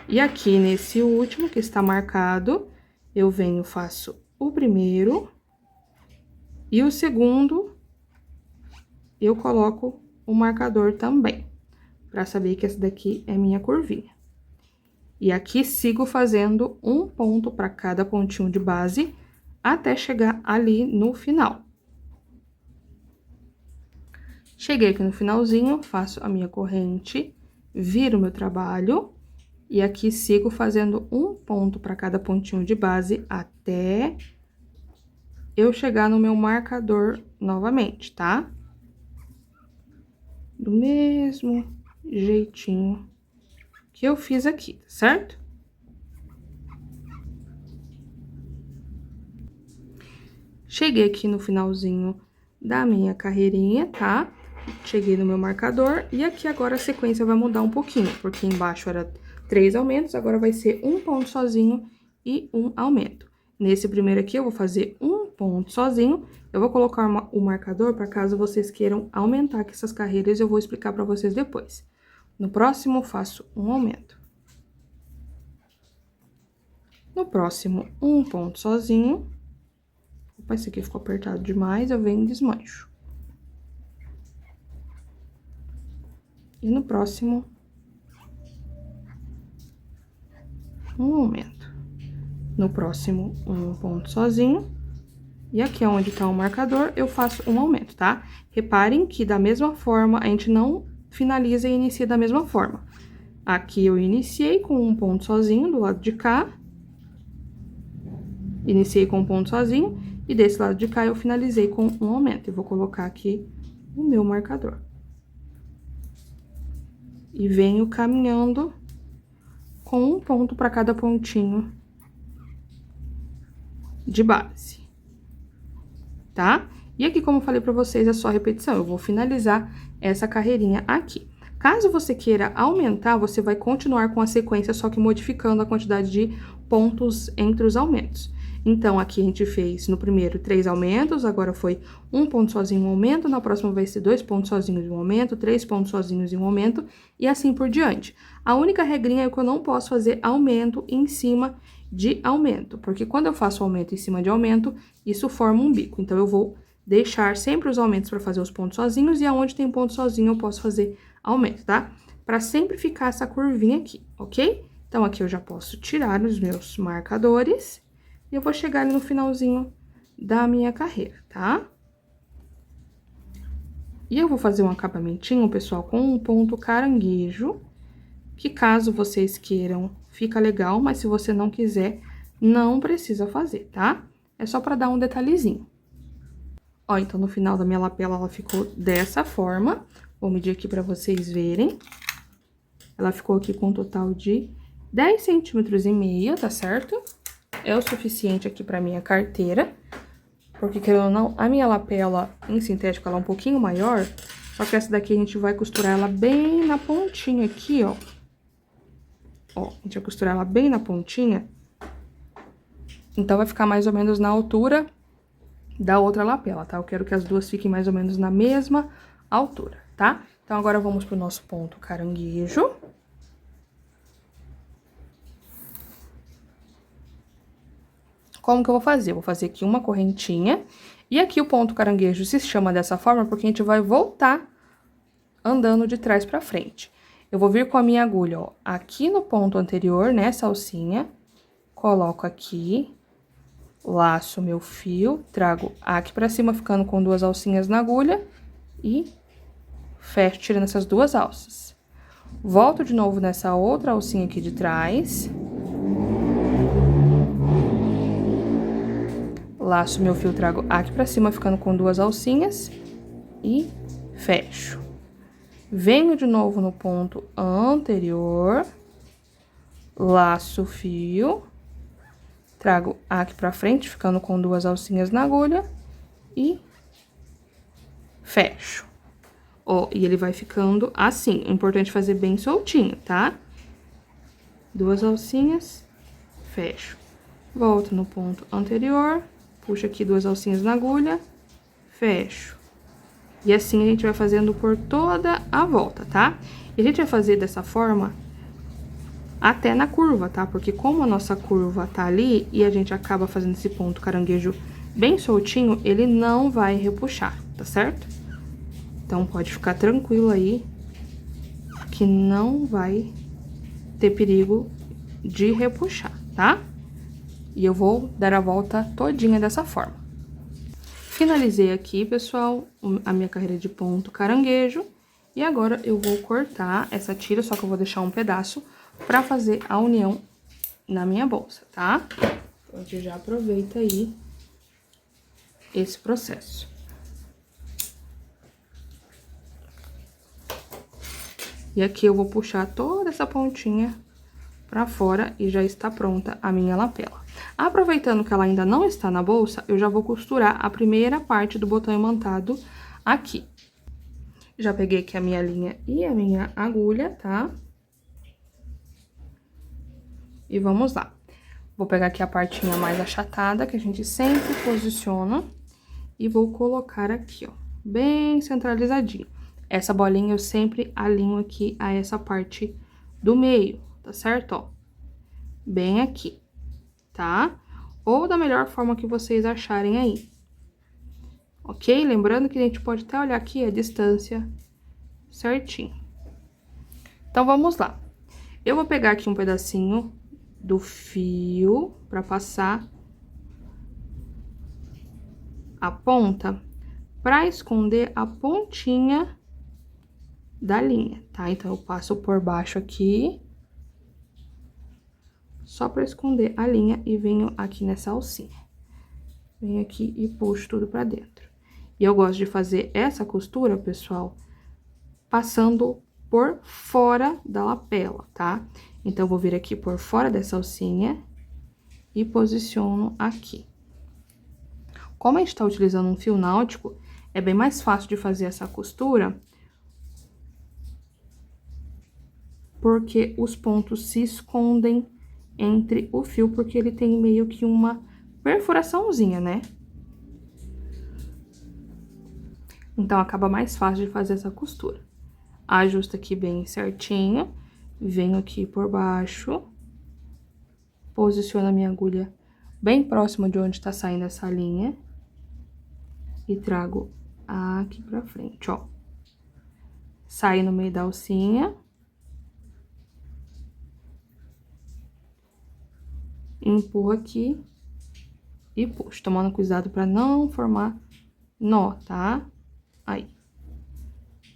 E aqui nesse último que está marcado, eu venho, faço o primeiro e o segundo, eu coloco o marcador também, para saber que essa daqui é minha curvinha. E aqui sigo fazendo um ponto para cada pontinho de base, até chegar ali no final. Cheguei aqui no finalzinho, faço a minha corrente, viro meu trabalho, e aqui sigo fazendo um ponto para cada pontinho de base, até eu chegar no meu marcador novamente, tá? Do mesmo jeitinho que eu fiz aqui, tá certo? Cheguei aqui no finalzinho da minha carreirinha, tá? Cheguei no meu marcador e aqui agora a sequência vai mudar um pouquinho, porque embaixo era 3 aumentos, agora vai ser um ponto sozinho e um aumento. Nesse primeiro aqui eu vou fazer um ponto sozinho, eu vou colocar o marcador para caso vocês queiram aumentar aqui essas carreiras, eu vou explicar para vocês depois. No próximo, faço um aumento. No próximo, um ponto sozinho. Opa, esse aqui ficou apertado demais, eu venho e desmancho. E no próximo, um aumento. No próximo, um ponto sozinho. E aqui onde tá o marcador, eu faço um aumento, tá? Reparem que da mesma forma, a gente não finaliza e inicia da mesma forma. Aqui eu iniciei com um ponto sozinho do lado de cá. Iniciei com um ponto sozinho. E desse lado de cá eu finalizei com um aumento. Eu vou colocar aqui o meu marcador. E venho caminhando com um ponto para cada pontinho de base, tá? E aqui, como eu falei pra vocês, é só repetição. Eu vou finalizar essa carreirinha aqui. Caso você queira aumentar, você vai continuar com a sequência, só que modificando a quantidade de pontos entre os aumentos. Então, aqui a gente fez no primeiro 3 aumentos, agora foi um ponto sozinho, um aumento, na próxima vai ser 2 pontos sozinhos e um aumento, 3 pontos sozinhos e um aumento, e assim por diante. A única regrinha é que eu não posso fazer aumento em cima de aumento, porque quando eu faço aumento em cima de aumento, isso forma um bico. Então, eu vou deixar sempre os aumentos para fazer os pontos sozinhos, e aonde tem ponto sozinho eu posso fazer aumento, tá? Para sempre ficar essa curvinha aqui, ok? Então, aqui eu já posso tirar os meus marcadores. E eu vou chegar ali no finalzinho da minha carreira, tá? E eu vou fazer um acabamentinho, pessoal, com um ponto caranguejo, que caso vocês queiram, fica legal, mas se você não quiser, não precisa fazer, tá? É só pra dar um detalhezinho. Ó, então, no final da minha lapela, ela ficou dessa forma. Vou medir aqui pra vocês verem. Ela ficou aqui com um total de 10,5 centímetros, tá certo? É o suficiente aqui pra minha carteira, porque, querendo ou não, a minha lapela em sintético, ela é um pouquinho maior, só que essa daqui a gente vai costurar ela bem na pontinha aqui, ó. Ó, a gente vai costurar ela bem na pontinha, então vai ficar mais ou menos na altura da outra lapela, tá? Eu quero que as duas fiquem mais ou menos na mesma altura, tá? Então, agora vamos pro nosso ponto caranguejo. Como que eu vou fazer? Eu vou fazer aqui uma correntinha, e aqui o ponto caranguejo se chama dessa forma porque a gente vai voltar andando de trás pra frente. Eu vou vir com a minha agulha, ó, aqui no ponto anterior, nessa alcinha, coloco aqui, laço meu fio, trago aqui pra cima, ficando com 2 alcinhas na agulha, e fecho tirando essas 2 alças. Volto de novo nessa outra alcinha aqui de trás. Laço meu fio, trago aqui pra cima, ficando com 2 alcinhas e fecho. Venho de novo no ponto anterior, laço o fio, trago aqui pra frente, ficando com 2 alcinhas na agulha e fecho. Ó, e ele vai ficando assim. É importante fazer bem soltinho, tá? 2 alcinhas, fecho. Volto no ponto anterior, puxo aqui 2 alcinhas na agulha, fecho. E assim a gente vai fazendo por toda a volta, tá? E a gente vai fazer dessa forma até na curva, tá? Porque como a nossa curva tá ali e a gente acaba fazendo esse ponto caranguejo bem soltinho, ele não vai repuxar, tá certo? Então, pode ficar tranquilo aí, que não vai ter perigo de repuxar, tá? E eu vou dar a volta todinha dessa forma. Finalizei aqui, pessoal, a minha carreira de ponto caranguejo. E agora eu vou cortar essa tira, só que eu vou deixar um pedaço pra fazer a união na minha bolsa, tá? Então, a gente já aproveita aí esse processo. E aqui eu vou puxar toda essa pontinha pra fora e já está pronta a minha lapela. Aproveitando que ela ainda não está na bolsa, eu já vou costurar a primeira parte do botão imantado aqui. Já peguei aqui a minha linha e a minha agulha, tá? E vamos lá. Vou pegar aqui a partinha mais achatada, que a gente sempre posiciona, e vou colocar aqui, ó, bem centralizadinho. Essa bolinha eu sempre alinho aqui a essa parte do meio, tá certo? Ó, bem aqui, tá? Ou da melhor forma que vocês acharem aí. Ok? Lembrando que a gente pode até olhar aqui a distância certinho. Então, vamos lá. Eu vou pegar aqui um pedacinho do fio pra passar a ponta, pra esconder a pontinha da linha, tá? Então, eu passo por baixo aqui, só pra esconder a linha e venho aqui nessa alcinha. Venho aqui e puxo tudo pra dentro. E eu gosto de fazer essa costura, pessoal, passando por fora da lapela, tá? Então, eu vou vir aqui por fora dessa alcinha e posiciono aqui. Como a gente tá utilizando um fio náutico, é bem mais fácil de fazer essa costura, porque os pontos se escondem entre o fio, porque ele tem meio que uma perfuraçãozinha, né? Então, acaba mais fácil de fazer essa costura. Ajusto aqui bem certinho, venho aqui por baixo, posiciono a minha agulha bem próxima de onde tá saindo essa linha e trago aqui pra frente, ó. Saí no meio da alcinha. Empurro aqui e puxo, tomando cuidado pra não formar nó, tá? Aí.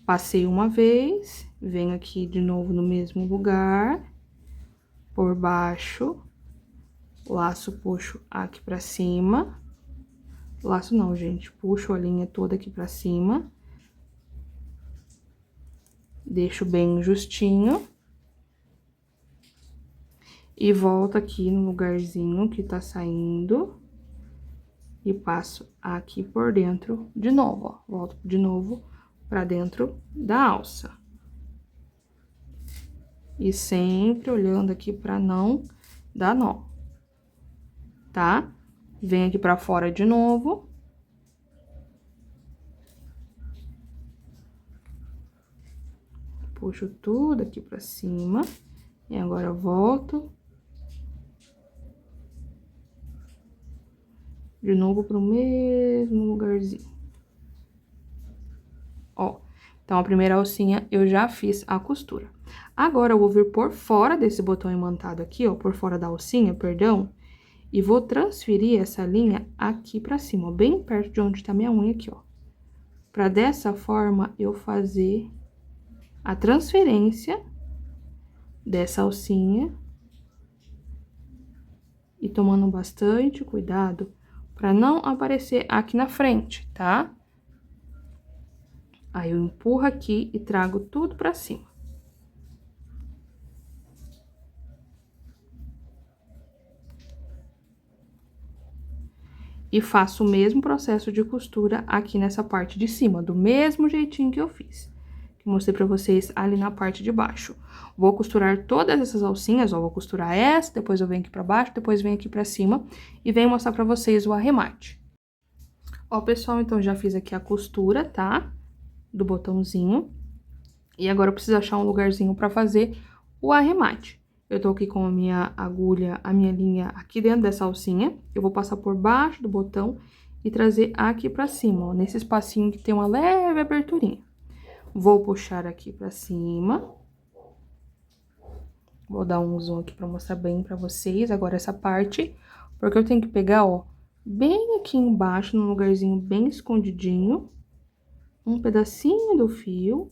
Passei uma vez, venho aqui de novo no mesmo lugar, por baixo, laço, puxo aqui pra cima. Laço não, gente, puxo a linha toda aqui pra cima. Deixo bem justinho. E volto aqui no lugarzinho que tá saindo. E passo aqui por dentro de novo, ó. Volto de novo pra dentro da alça. E sempre olhando aqui pra não dar nó, tá? Venho aqui pra fora de novo. Puxo tudo aqui pra cima. E agora eu volto. De novo pro mesmo lugarzinho. Ó, então, a primeira alcinha eu já fiz a costura. Agora, eu vou vir por fora desse botão imantado aqui, ó, por fora da alcinha, perdão, e vou transferir essa linha aqui pra cima, ó, bem perto de onde tá minha unha aqui, ó. Pra dessa forma, eu fazer a transferência dessa alcinha e tomando bastante cuidado pra não aparecer aqui na frente, tá? Aí, eu empurro aqui e trago tudo pra cima. E faço o mesmo processo de costura aqui nessa parte de cima, do mesmo jeitinho que eu fiz. que eu mostrei pra vocês ali na parte de baixo. Vou costurar todas essas alcinhas, ó, vou costurar essa, depois eu venho aqui pra baixo, depois venho aqui pra cima e venho mostrar pra vocês o arremate. Ó, pessoal, então já fiz aqui a costura, tá? Do botãozinho. E agora eu preciso achar um lugarzinho pra fazer o arremate. Eu tô aqui com a minha agulha, a minha linha aqui dentro dessa alcinha. Eu vou passar por baixo do botão e trazer aqui pra cima, ó, nesse espacinho que tem uma leve aberturinha. Vou puxar aqui pra cima. Vou dar um zoom aqui pra mostrar bem pra vocês agora essa parte, porque eu tenho que pegar, ó, bem aqui embaixo, num lugarzinho bem escondidinho, um pedacinho do fio,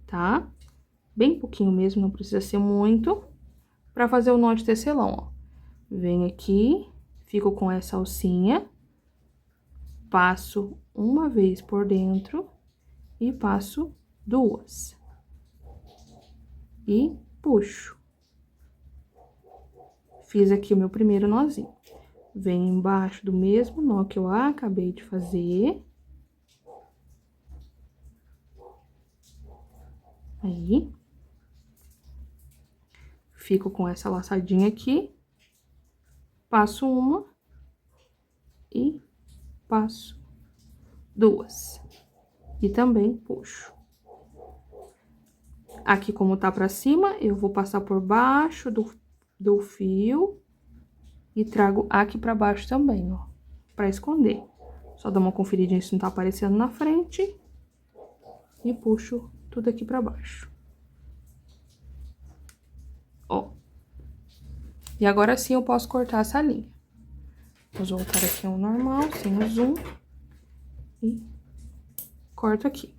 tá? Bem pouquinho mesmo, não precisa ser muito, pra fazer o nó de tecelão, ó. Venho aqui, fico com essa alcinha, passo uma vez por dentro e passo duas. E puxo. Fiz aqui o meu primeiro nozinho. Venho embaixo do mesmo nó que eu acabei de fazer. Aí. Fico com essa laçadinha aqui. Passo uma. E passo duas. E também puxo. Aqui, como tá pra cima, eu vou passar por baixo do fio. E trago aqui pra baixo também, ó, pra esconder. Só dá uma conferidinha se não tá aparecendo na frente. E puxo tudo aqui pra baixo. Ó. E agora sim eu posso cortar essa linha. Vou voltar aqui ao normal, sem o zoom. E corto aqui.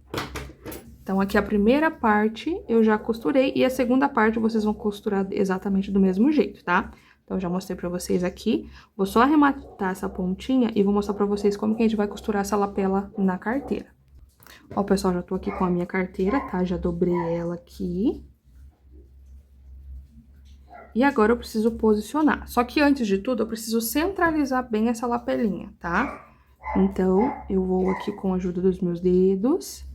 Então, aqui a primeira parte eu já costurei. E a segunda parte vocês vão costurar exatamente do mesmo jeito, tá? Então, eu já mostrei pra vocês aqui. Vou só arrematar essa pontinha e vou mostrar pra vocês como que a gente vai costurar essa lapela na carteira. Ó, pessoal, já tô aqui com a minha carteira, tá? Já dobrei ela aqui. E agora eu preciso posicionar. Só que antes de tudo, eu preciso centralizar bem essa lapelinha, tá? Então, eu vou aqui com a ajuda dos meus dedos.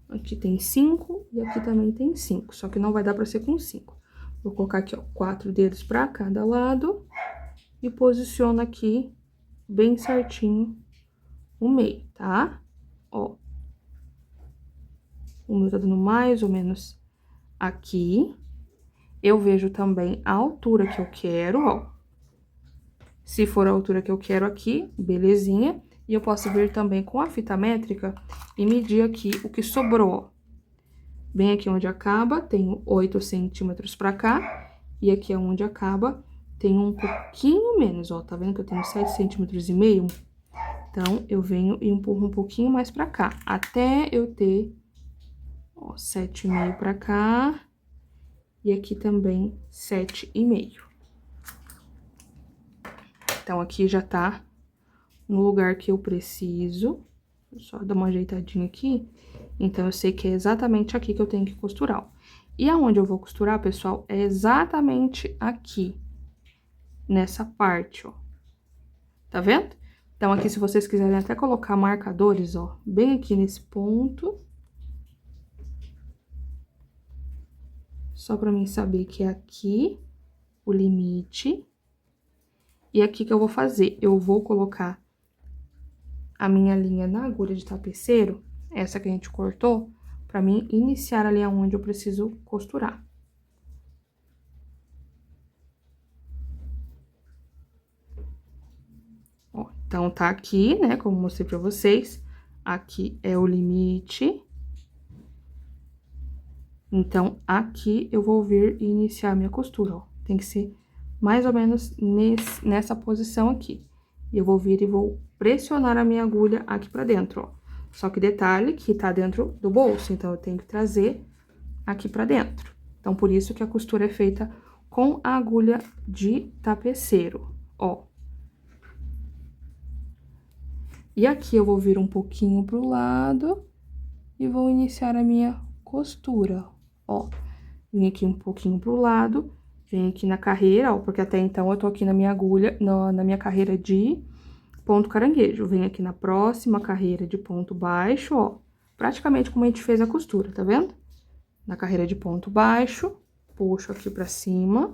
Aqui tem 5 e aqui também tem 5, só que não vai dar pra ser com 5. Vou colocar aqui, ó, 4 dedos pra cada lado e posiciono aqui bem certinho o meio, tá? Ó. O meu tá dando mais ou menos aqui. Eu vejo também a altura que eu quero, ó. Se for a altura que eu quero aqui, belezinha. E eu posso vir também com a fita métrica e medir aqui o que sobrou, ó. Bem aqui onde acaba, tenho 8 centímetros pra cá. E aqui é onde acaba, tem um pouquinho menos, ó. Tá vendo que eu tenho 7,5 centímetros? Então, eu venho e empurro um pouquinho mais pra cá. Até eu ter, ó, 7,5 pra cá. E aqui também 7,5. Então, aqui já tá no lugar que eu preciso. Vou só dar uma ajeitadinha aqui. Então, eu sei que é exatamente aqui que eu tenho que costurar, ó. E aonde eu vou costurar, pessoal, é exatamente aqui. Nessa parte, ó. Tá vendo? Então, aqui, se vocês quiserem até colocar marcadores, ó, bem aqui nesse ponto. Só pra mim saber que é aqui o limite. E aqui que eu vou fazer? Eu vou colocar a minha linha na agulha de tapeceiro, essa que a gente cortou, pra mim iniciar ali aonde eu preciso costurar. Ó, então, tá aqui, né, como mostrei pra vocês, aqui é o limite. Então, aqui eu vou vir e iniciar a minha costura, ó. Tem que ser mais ou menos nessa posição aqui. E eu vou vir e vou pressionar a minha agulha aqui pra dentro, ó. Só que detalhe que tá dentro do bolso, então eu tenho que trazer aqui pra dentro. Então, por isso que a costura é feita com a agulha de tapeceiro, ó. E aqui eu vou vir um pouquinho pro lado e vou iniciar a minha costura, ó. Vim aqui um pouquinho pro lado, venho aqui na carreira, ó, porque até então eu tô aqui na minha agulha, na minha carreira de ponto caranguejo. Venho aqui na próxima carreira de ponto baixo, ó, praticamente como a gente fez a costura, tá vendo? Na carreira de ponto baixo, puxo aqui pra cima.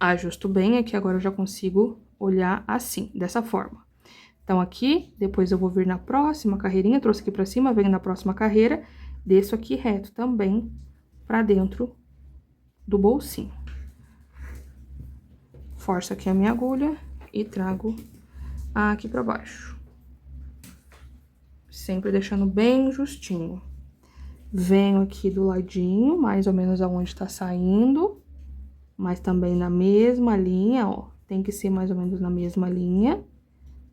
Ajusto bem, aqui agora eu já consigo olhar assim, dessa forma. Então, aqui, depois eu vou vir na próxima carreirinha, trouxe aqui pra cima, venho na próxima carreira, desço aqui reto também pra dentro do bolsinho. Forço aqui a minha agulha e trago aqui pra baixo. Sempre deixando bem justinho. Venho aqui do ladinho, mais ou menos aonde tá saindo, mas também na mesma linha, ó. Tem que ser mais ou menos na mesma linha.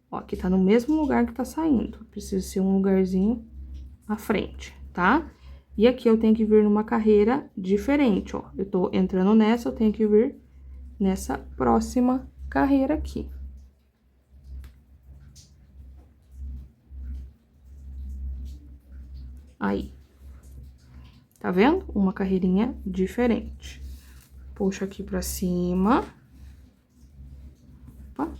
Ó, aqui tá no mesmo lugar que tá saindo. Precisa ser um lugarzinho à frente, tá? E aqui eu tenho que vir numa carreira diferente, ó. Eu tô entrando nessa, eu tenho que vir nessa próxima carreira aqui. Aí. Tá vendo? Uma carreirinha diferente. Puxo aqui pra cima. Opa.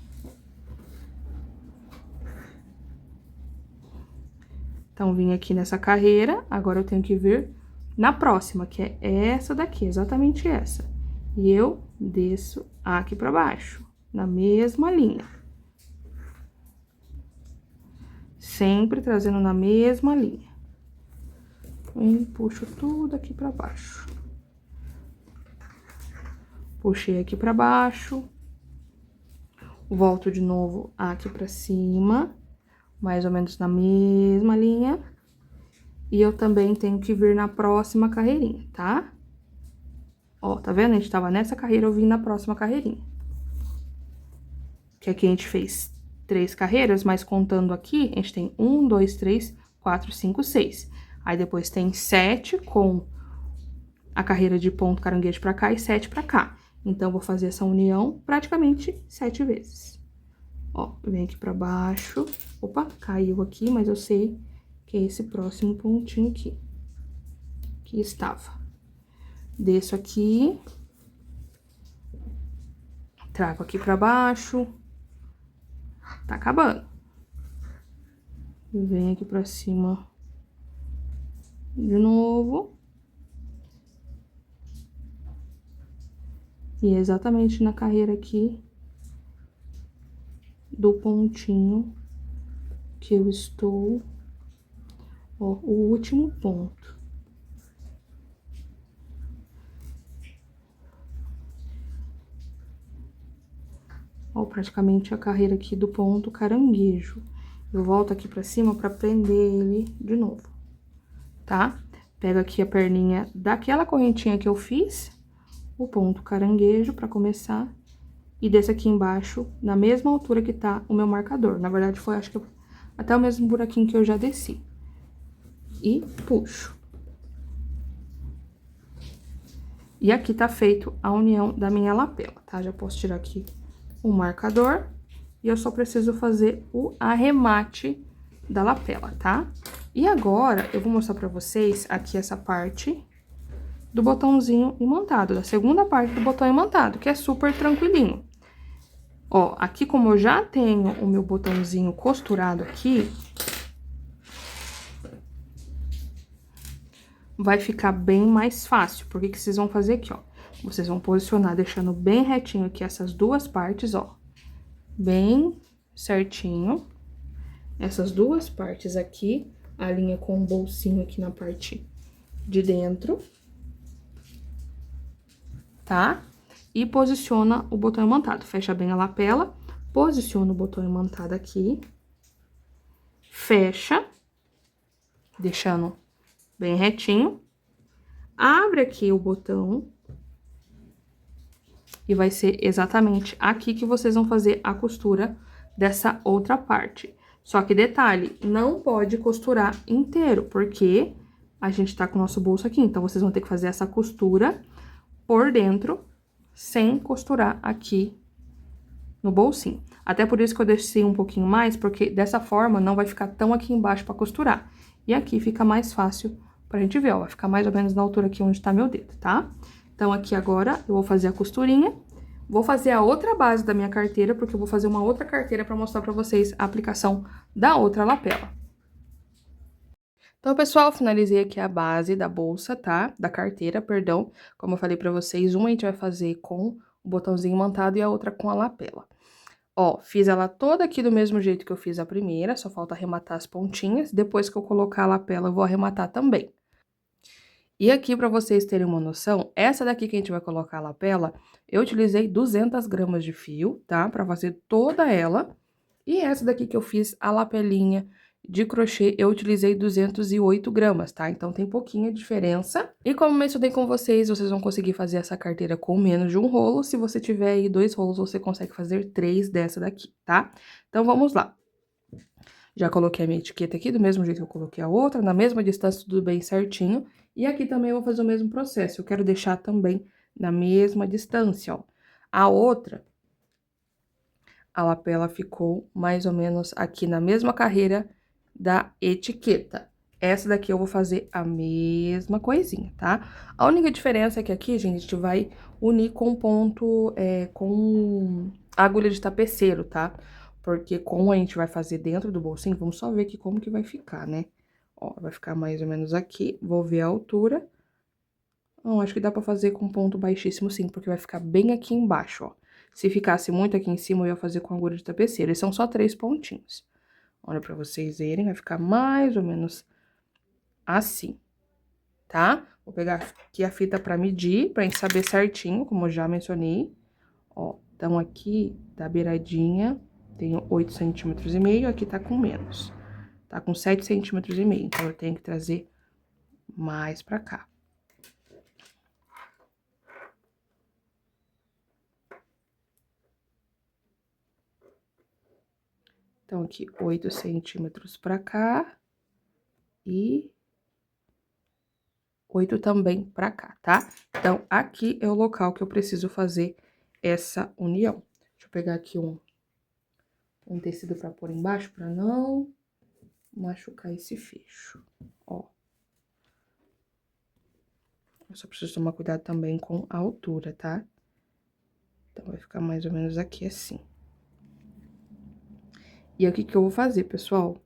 Então, vim aqui nessa carreira, agora eu tenho que vir na próxima, que é essa daqui, exatamente essa. E eu desço aqui pra baixo, na mesma linha. Sempre trazendo na mesma linha. E puxo tudo aqui pra baixo. Puxei aqui pra baixo. Volto de novo aqui pra cima. Mais ou menos na mesma linha. E eu também tenho que vir na próxima carreirinha, tá? Ó, tá vendo? A gente tava nessa carreira, eu vim na próxima carreirinha. Que aqui a gente fez 3 carreiras, mas contando aqui, a gente tem 1, 2, 3, 4, 5, 6. Aí depois tem 7 com a carreira de ponto caranguejo pra cá e 7 pra cá. Então, eu vou fazer essa união praticamente 7 vezes. Ó, vem aqui pra baixo. Opa, caiu aqui, mas eu sei que é esse próximo pontinho aqui. Que estava. Desço aqui. Trago aqui pra baixo. Tá acabando. Vem aqui pra cima. De novo. E é exatamente na carreira aqui do pontinho que eu estou, ó, o último ponto. Ó, praticamente a carreira aqui do ponto caranguejo. Eu volto aqui pra cima pra prender ele de novo, tá? Pego aqui a perninha daquela correntinha que eu fiz, o ponto caranguejo pra começar. E desço aqui embaixo, na mesma altura que tá o meu marcador. Na verdade, foi, acho que, até o mesmo buraquinho que eu já desci. E puxo. E aqui tá feito a união da minha lapela, tá? Já posso tirar aqui o marcador. E eu só preciso fazer o arremate da lapela, tá? E agora, eu vou mostrar pra vocês aqui essa parte do botãozinho imantado, da segunda parte do botão imantado, que é super tranquilinho. Ó, aqui como eu já tenho o meu botãozinho costurado aqui, vai ficar bem mais fácil. Porque que vocês vão fazer aqui, ó? Vocês vão posicionar deixando bem retinho aqui essas duas partes, ó. Bem certinho. Essas duas partes aqui, a linha com o bolsinho aqui na parte de dentro. Tá? E posiciona o botão imantado. Fecha bem a lapela, posiciona o botão imantado aqui. Fecha, deixando bem retinho. Abre aqui o botão. E vai ser exatamente aqui que vocês vão fazer a costura dessa outra parte. Só que detalhe, não pode costurar inteiro, porque a gente tá com o nosso bolso aqui. Então, vocês vão ter que fazer essa costura por dentro, sem costurar aqui no bolsinho. Até por isso que eu desci um pouquinho mais, porque dessa forma não vai ficar tão aqui embaixo pra costurar. E aqui fica mais fácil pra gente ver, ó, vai ficar mais ou menos na altura aqui onde tá meu dedo, tá? Então, aqui agora eu vou fazer a costurinha, vou fazer a outra base da minha carteira, porque eu vou fazer uma outra carteira pra mostrar pra vocês a aplicação da outra lapela. Então, pessoal, finalizei aqui a base da bolsa, tá? Da carteira, perdão. Como eu falei pra vocês, uma a gente vai fazer com o botãozinho imantado e a outra com a lapela. Ó, fiz ela toda aqui do mesmo jeito que eu fiz a primeira, só falta arrematar as pontinhas. Depois que eu colocar a lapela, eu vou arrematar também. E aqui, pra vocês terem uma noção, essa daqui que a gente vai colocar a lapela, eu utilizei 200 gramas de fio, tá? Pra fazer toda ela. E essa daqui que eu fiz a lapelinha de crochê, eu utilizei 208 gramas, tá? Então, tem pouquinha diferença. E como mencionei com vocês, vocês vão conseguir fazer essa carteira com menos de um rolo. Se você tiver aí 2 rolos, você consegue fazer 3 dessa daqui, tá? Então, vamos lá. Já coloquei a minha etiqueta aqui, do mesmo jeito que eu coloquei a outra, na mesma distância, tudo bem certinho. E aqui também eu vou fazer o mesmo processo, eu quero deixar também na mesma distância, ó. A outra, a lapela ficou mais ou menos aqui na mesma carreira da etiqueta. Essa daqui eu vou fazer a mesma coisinha, tá? A única diferença é que aqui, gente, a gente vai unir com ponto, com agulha de tapeceiro, tá? Porque como a gente vai fazer dentro do bolsinho, vamos só ver aqui como que vai ficar, né? Ó, vai ficar mais ou menos aqui, vou ver a altura. Não, acho que dá pra fazer com ponto baixíssimo sim, porque vai ficar bem aqui embaixo, ó. Se ficasse muito aqui em cima, eu ia fazer com agulha de tapeceiro. Eles são só 3 pontinhos. Olha pra vocês verem, vai ficar mais ou menos assim, tá? Vou pegar aqui a fita pra medir, pra gente saber certinho, como eu já mencionei. Ó, então aqui da beiradinha, tenho 8,5 cm, aqui tá com menos. Tá com 7,5 cm, então eu tenho que trazer mais pra cá. Então, aqui, 8 centímetros pra cá e 8 também pra cá, tá? Então, aqui é o local que eu preciso fazer essa união. Deixa eu pegar aqui um tecido pra pôr embaixo, pra não machucar esse fecho, ó. Eu só preciso tomar cuidado também com a altura, tá? Então, vai ficar mais ou menos aqui assim. E aí, o que que eu vou fazer, pessoal?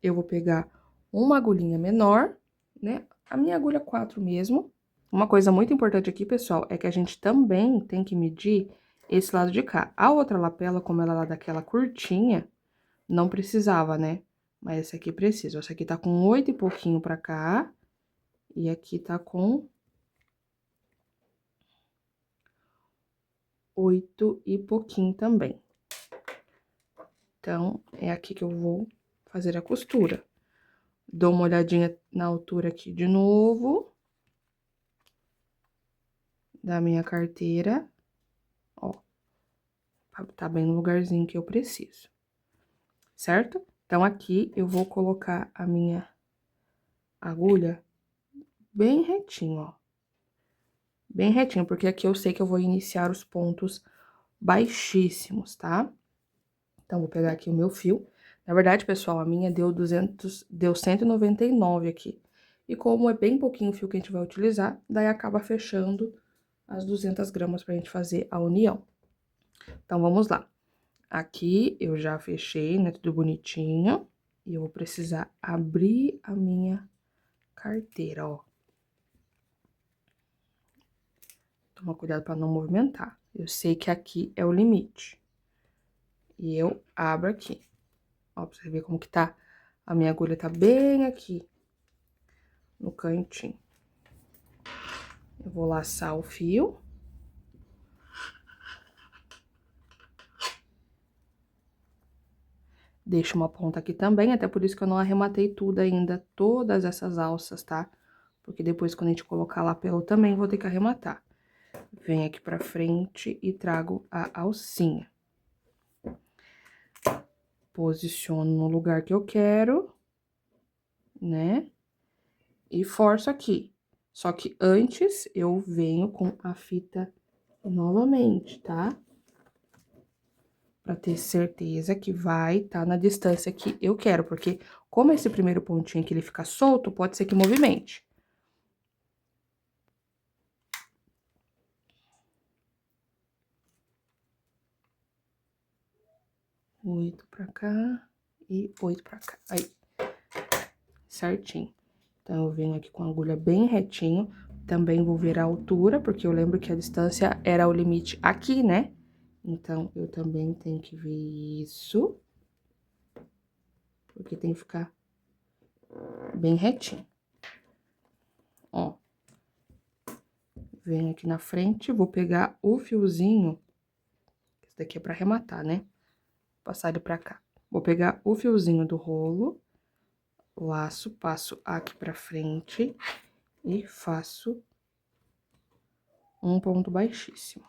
Eu vou pegar uma agulhinha menor, né? A minha agulha 4 mesmo. Uma coisa muito importante aqui, pessoal, é que a gente também tem que medir esse lado de cá. A outra lapela, como ela é lá daquela curtinha, não precisava, né? Mas essa aqui precisa. Essa aqui tá com 8 e pouquinho pra cá. E aqui tá com 8 e pouquinho também. Então, é aqui que eu vou fazer a costura. Dou uma olhadinha na altura aqui de novo. Da minha carteira. Ó. Tá bem no lugarzinho que eu preciso. Certo? Então, aqui eu vou colocar a minha agulha bem retinho, ó. Bem retinho, porque aqui eu sei que eu vou iniciar os pontos baixíssimos, tá? Então, vou pegar aqui o meu fio. Na verdade, pessoal, a minha deu 199 aqui. E como é bem pouquinho o fio que a gente vai utilizar, daí acaba fechando as 200 gramas pra gente fazer a união. Então, vamos lá. Aqui eu já fechei, né, tudo bonitinho. E eu vou precisar abrir a minha carteira, ó. Toma cuidado pra não movimentar. Eu sei que aqui é o limite. E eu abro aqui. Ó, pra você ver como que tá. A minha agulha tá bem aqui, no cantinho. Eu vou laçar o fio. Deixo uma ponta aqui também, até por isso que eu não arrematei tudo ainda, todas essas alças, tá? Porque depois, quando a gente colocar lá pelo também, vou ter que arrematar. Venho aqui pra frente e trago a alcinha. Posiciono no lugar que eu quero, né? E forço aqui. Só que antes, eu venho com a fita novamente, tá? Pra ter certeza que vai tá na distância que eu quero, porque como esse primeiro pontinho aqui ele fica solto, pode ser que movimente. Oito pra cá e 8 pra cá. Aí. Certinho. Então, eu venho aqui com a agulha bem retinho. Também vou ver a altura, porque eu lembro que a distância era o limite aqui, né? Então, eu também tenho que ver isso. Porque tem que ficar bem retinho. Ó. Venho aqui na frente, vou pegar o fiozinho. Esse daqui é pra arrematar, né? Vou passar ele pra cá. Vou pegar o fiozinho do rolo, laço, passo aqui pra frente e faço um ponto baixíssimo.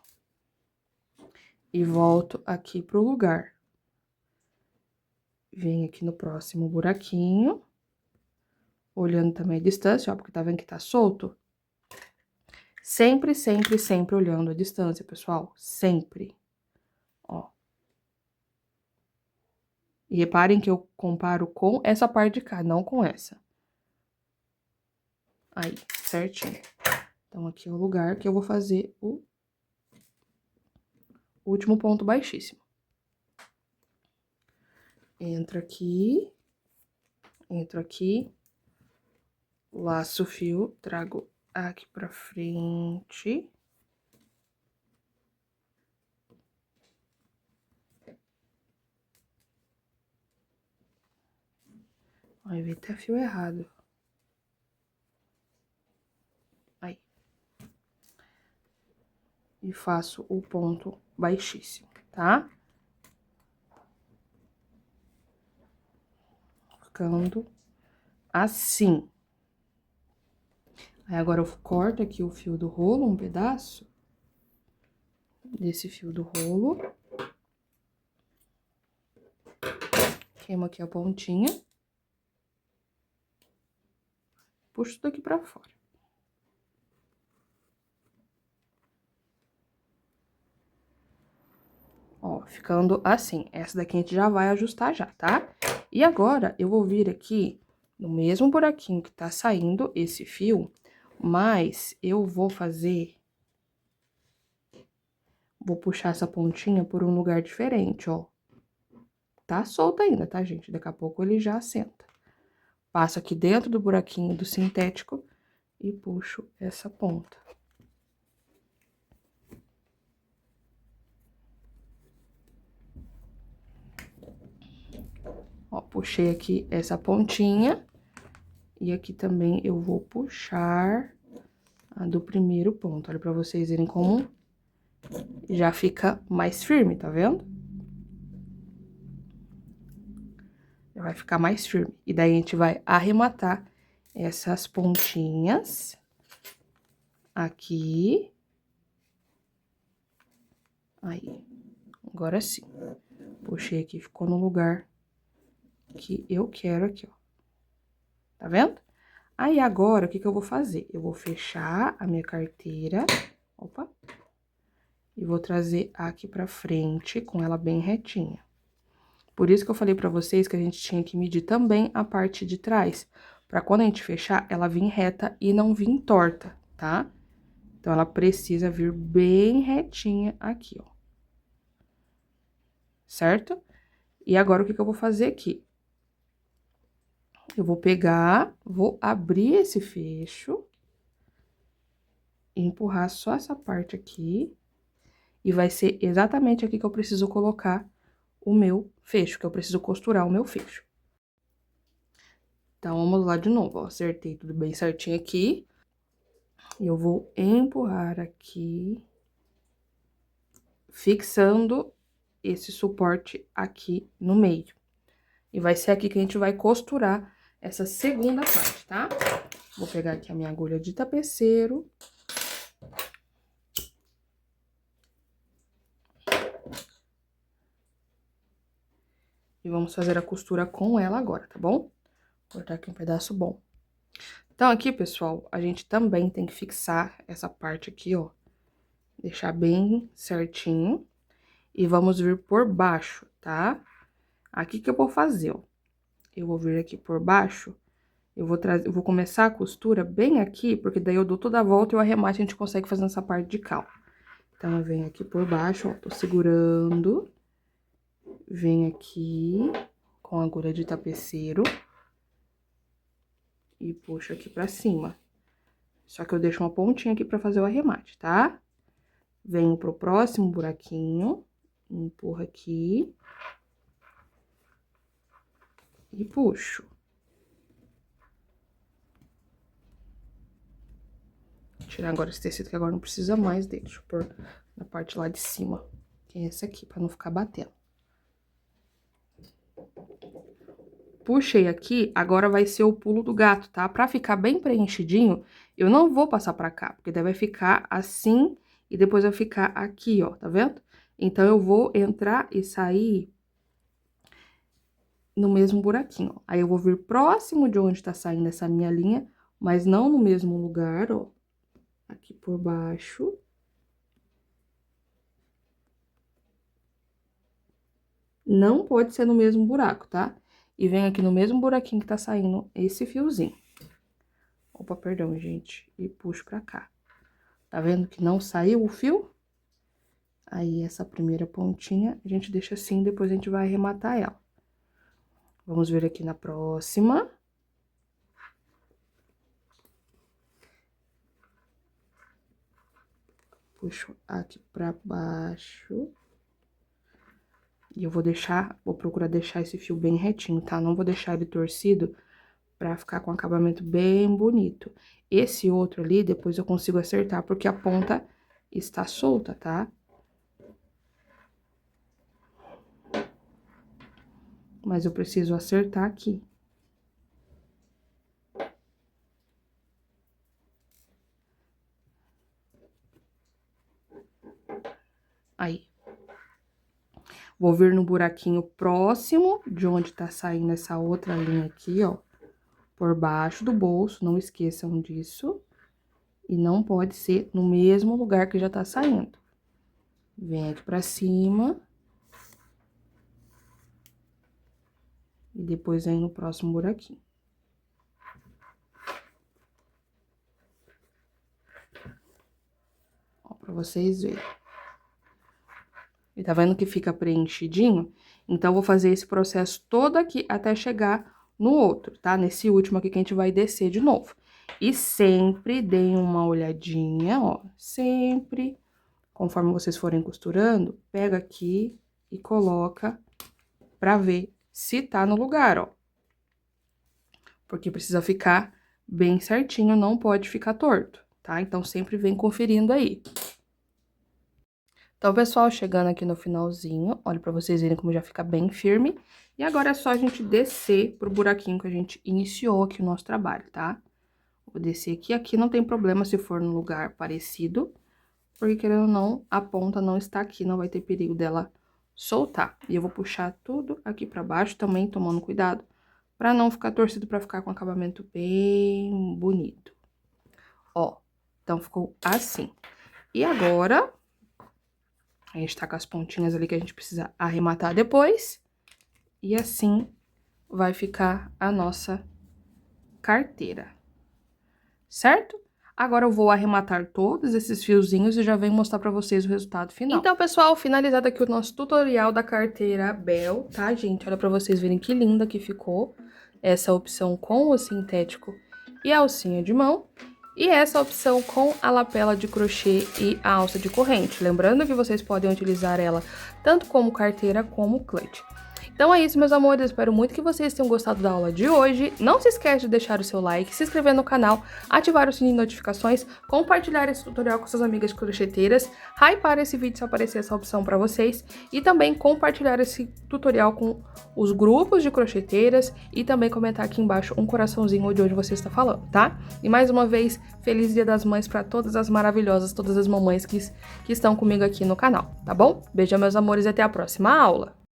E volto aqui pro lugar. Venho aqui no próximo buraquinho, olhando também a distância, ó, porque tá vendo que tá solto? Sempre, sempre, sempre olhando a distância, pessoal, sempre. Ó. E reparem que eu comparo com essa parte de cá, não com essa. Aí, certinho. Então, aqui é o lugar que eu vou fazer o último ponto baixíssimo. Entro aqui, laço o fio, trago aqui pra frente. Aí, vi até fio errado. Aí. E faço o ponto baixíssimo, tá? Ficando assim. Aí, agora, eu corto aqui o fio do rolo, um pedaço desse fio do rolo. Queimo aqui a pontinha. Puxo tudo aqui pra fora. Ó, ficando assim. Essa daqui a gente já vai ajustar já, tá? E agora, eu vou vir aqui no mesmo buraquinho que tá saindo esse fio, mas eu vou fazer... Vou puxar essa pontinha por um lugar diferente, ó. Tá solto ainda, tá, gente? Daqui a pouco ele já assenta. Passo aqui dentro do buraquinho do sintético e puxo essa ponta. Ó, puxei aqui essa pontinha. E aqui também eu vou puxar a do primeiro ponto. Olha pra vocês verem como já fica mais firme, tá vendo? Já vai ficar mais firme. E daí a gente vai arrematar essas pontinhas aqui. Aí, agora sim. Puxei aqui, ficou no lugar que eu quero aqui, ó. Tá vendo? Aí, agora, o que que eu vou fazer? Eu vou fechar a minha carteira, opa, e vou trazer aqui pra frente com ela bem retinha. Por isso que eu falei pra vocês que a gente tinha que medir também a parte de trás, pra quando a gente fechar, ela vir reta e não vir torta, tá? Então, ela precisa vir bem retinha aqui, ó. Certo? E agora, o que que eu vou fazer aqui? Eu vou pegar, vou abrir esse fecho, e empurrar só essa parte aqui, e vai ser exatamente aqui que eu preciso colocar o meu fecho, que eu preciso costurar o meu fecho. Então, vamos lá de novo, ó, acertei tudo bem certinho aqui, e eu vou empurrar aqui, fixando esse suporte aqui no meio. E vai ser aqui que a gente vai costurar essa segunda parte, tá? Vou pegar aqui a minha agulha de tapeceiro. E vamos fazer a costura com ela agora, tá bom? Vou cortar aqui um pedaço bom. Então, aqui, pessoal, a gente também tem que fixar essa parte aqui, ó. Deixar bem certinho. E vamos vir por baixo, tá? Aqui que eu vou fazer, ó. Eu vou vir aqui por baixo. Eu vou começar a costura bem aqui, porque daí eu dou toda a volta e o arremate a gente consegue fazer nessa parte de cá, ó. Então, eu venho aqui por baixo, ó, tô segurando. Venho aqui com a agulha de tapeceiro. e puxo aqui pra cima. Só que eu deixo uma pontinha aqui pra fazer o arremate, tá? Venho pro próximo buraquinho, empurro aqui e puxo. Vou tirar agora esse tecido que agora não precisa mais dele. Deixa eu pôr na parte lá de cima, que é esse aqui, pra não ficar batendo. Puxei aqui, agora vai ser o pulo do gato, tá? Pra ficar bem preenchidinho, eu não vou passar pra cá, porque daí vai ficar assim e depois vai ficar aqui, ó, tá vendo? Então, eu vou entrar e sair no mesmo buraquinho, ó. Aí, eu vou vir próximo de onde tá saindo essa minha linha, mas não no mesmo lugar, ó. Aqui por baixo. Não pode ser no mesmo buraco, tá? E vem aqui no mesmo buraquinho que tá saindo esse fiozinho. Opa, perdão, gente. E puxo pra cá. Tá vendo que não saiu o fio? Aí, essa primeira pontinha, a gente deixa assim, depois a gente vai arrematar ela. Vamos ver aqui na próxima. Puxo aqui pra baixo. E eu vou procurar deixar esse fio bem retinho, tá? Não vou deixar ele torcido pra ficar com um acabamento bem bonito. Esse outro ali, depois eu consigo acertar, porque a ponta está solta, tá? Mas eu preciso acertar aqui. Aí. Vou vir no buraquinho próximo de onde tá saindo essa outra linha aqui, ó. Por baixo do bolso, não esqueçam disso. E não pode ser no mesmo lugar que já tá saindo. Vem aqui pra cima. E depois vem no próximo buraquinho. Ó, pra vocês verem. E tá vendo que fica preenchidinho? Então, eu vou fazer esse processo todo aqui até chegar no outro, tá? Nesse último aqui que a gente vai descer de novo. E sempre deem uma olhadinha, ó. Sempre, conforme vocês forem costurando, pega aqui e coloca pra ver se tá no lugar, ó. Porque precisa ficar bem certinho, não pode ficar torto, tá? Então, sempre vem conferindo aí. Então, pessoal, chegando aqui no finalzinho, olha pra vocês verem como já fica bem firme. E agora é só a gente descer pro buraquinho que a gente iniciou aqui o nosso trabalho, tá? Vou descer aqui, aqui não tem problema se for no lugar parecido, porque querendo ou não, a ponta não está aqui, não vai ter perigo dela soltar. E eu vou puxar tudo aqui pra baixo também, tomando cuidado, pra não ficar torcido, pra ficar com um acabamento bem bonito. Ó, então ficou assim. E agora... a gente tá com as pontinhas ali que a gente precisa arrematar depois. E assim vai ficar a nossa carteira. Certo? Agora eu vou arrematar todos esses fiozinhos e já venho mostrar pra vocês o resultado final. Então, pessoal, finalizado aqui o nosso tutorial da carteira Bell, tá, gente? Olha pra vocês verem que linda que ficou essa opção com o sintético e a alcinha de mão. E essa opção com a lapela de crochê e a alça de corrente. Lembrando que vocês podem utilizar ela tanto como carteira como clutch. Então é isso, meus amores, espero muito que vocês tenham gostado da aula de hoje. Não se esquece de deixar o seu like, se inscrever no canal, ativar o sininho de notificações, compartilhar esse tutorial com suas amigas crocheteiras, hypar esse vídeo se aparecer essa opção para vocês e também compartilhar esse tutorial com os grupos de crocheteiras e também comentar aqui embaixo um coraçãozinho de onde você está falando, tá? E mais uma vez, feliz Dia das Mães para todas as maravilhosas, todas as mamães que estão comigo aqui no canal, tá bom? Beijo, meus amores, e até a próxima aula!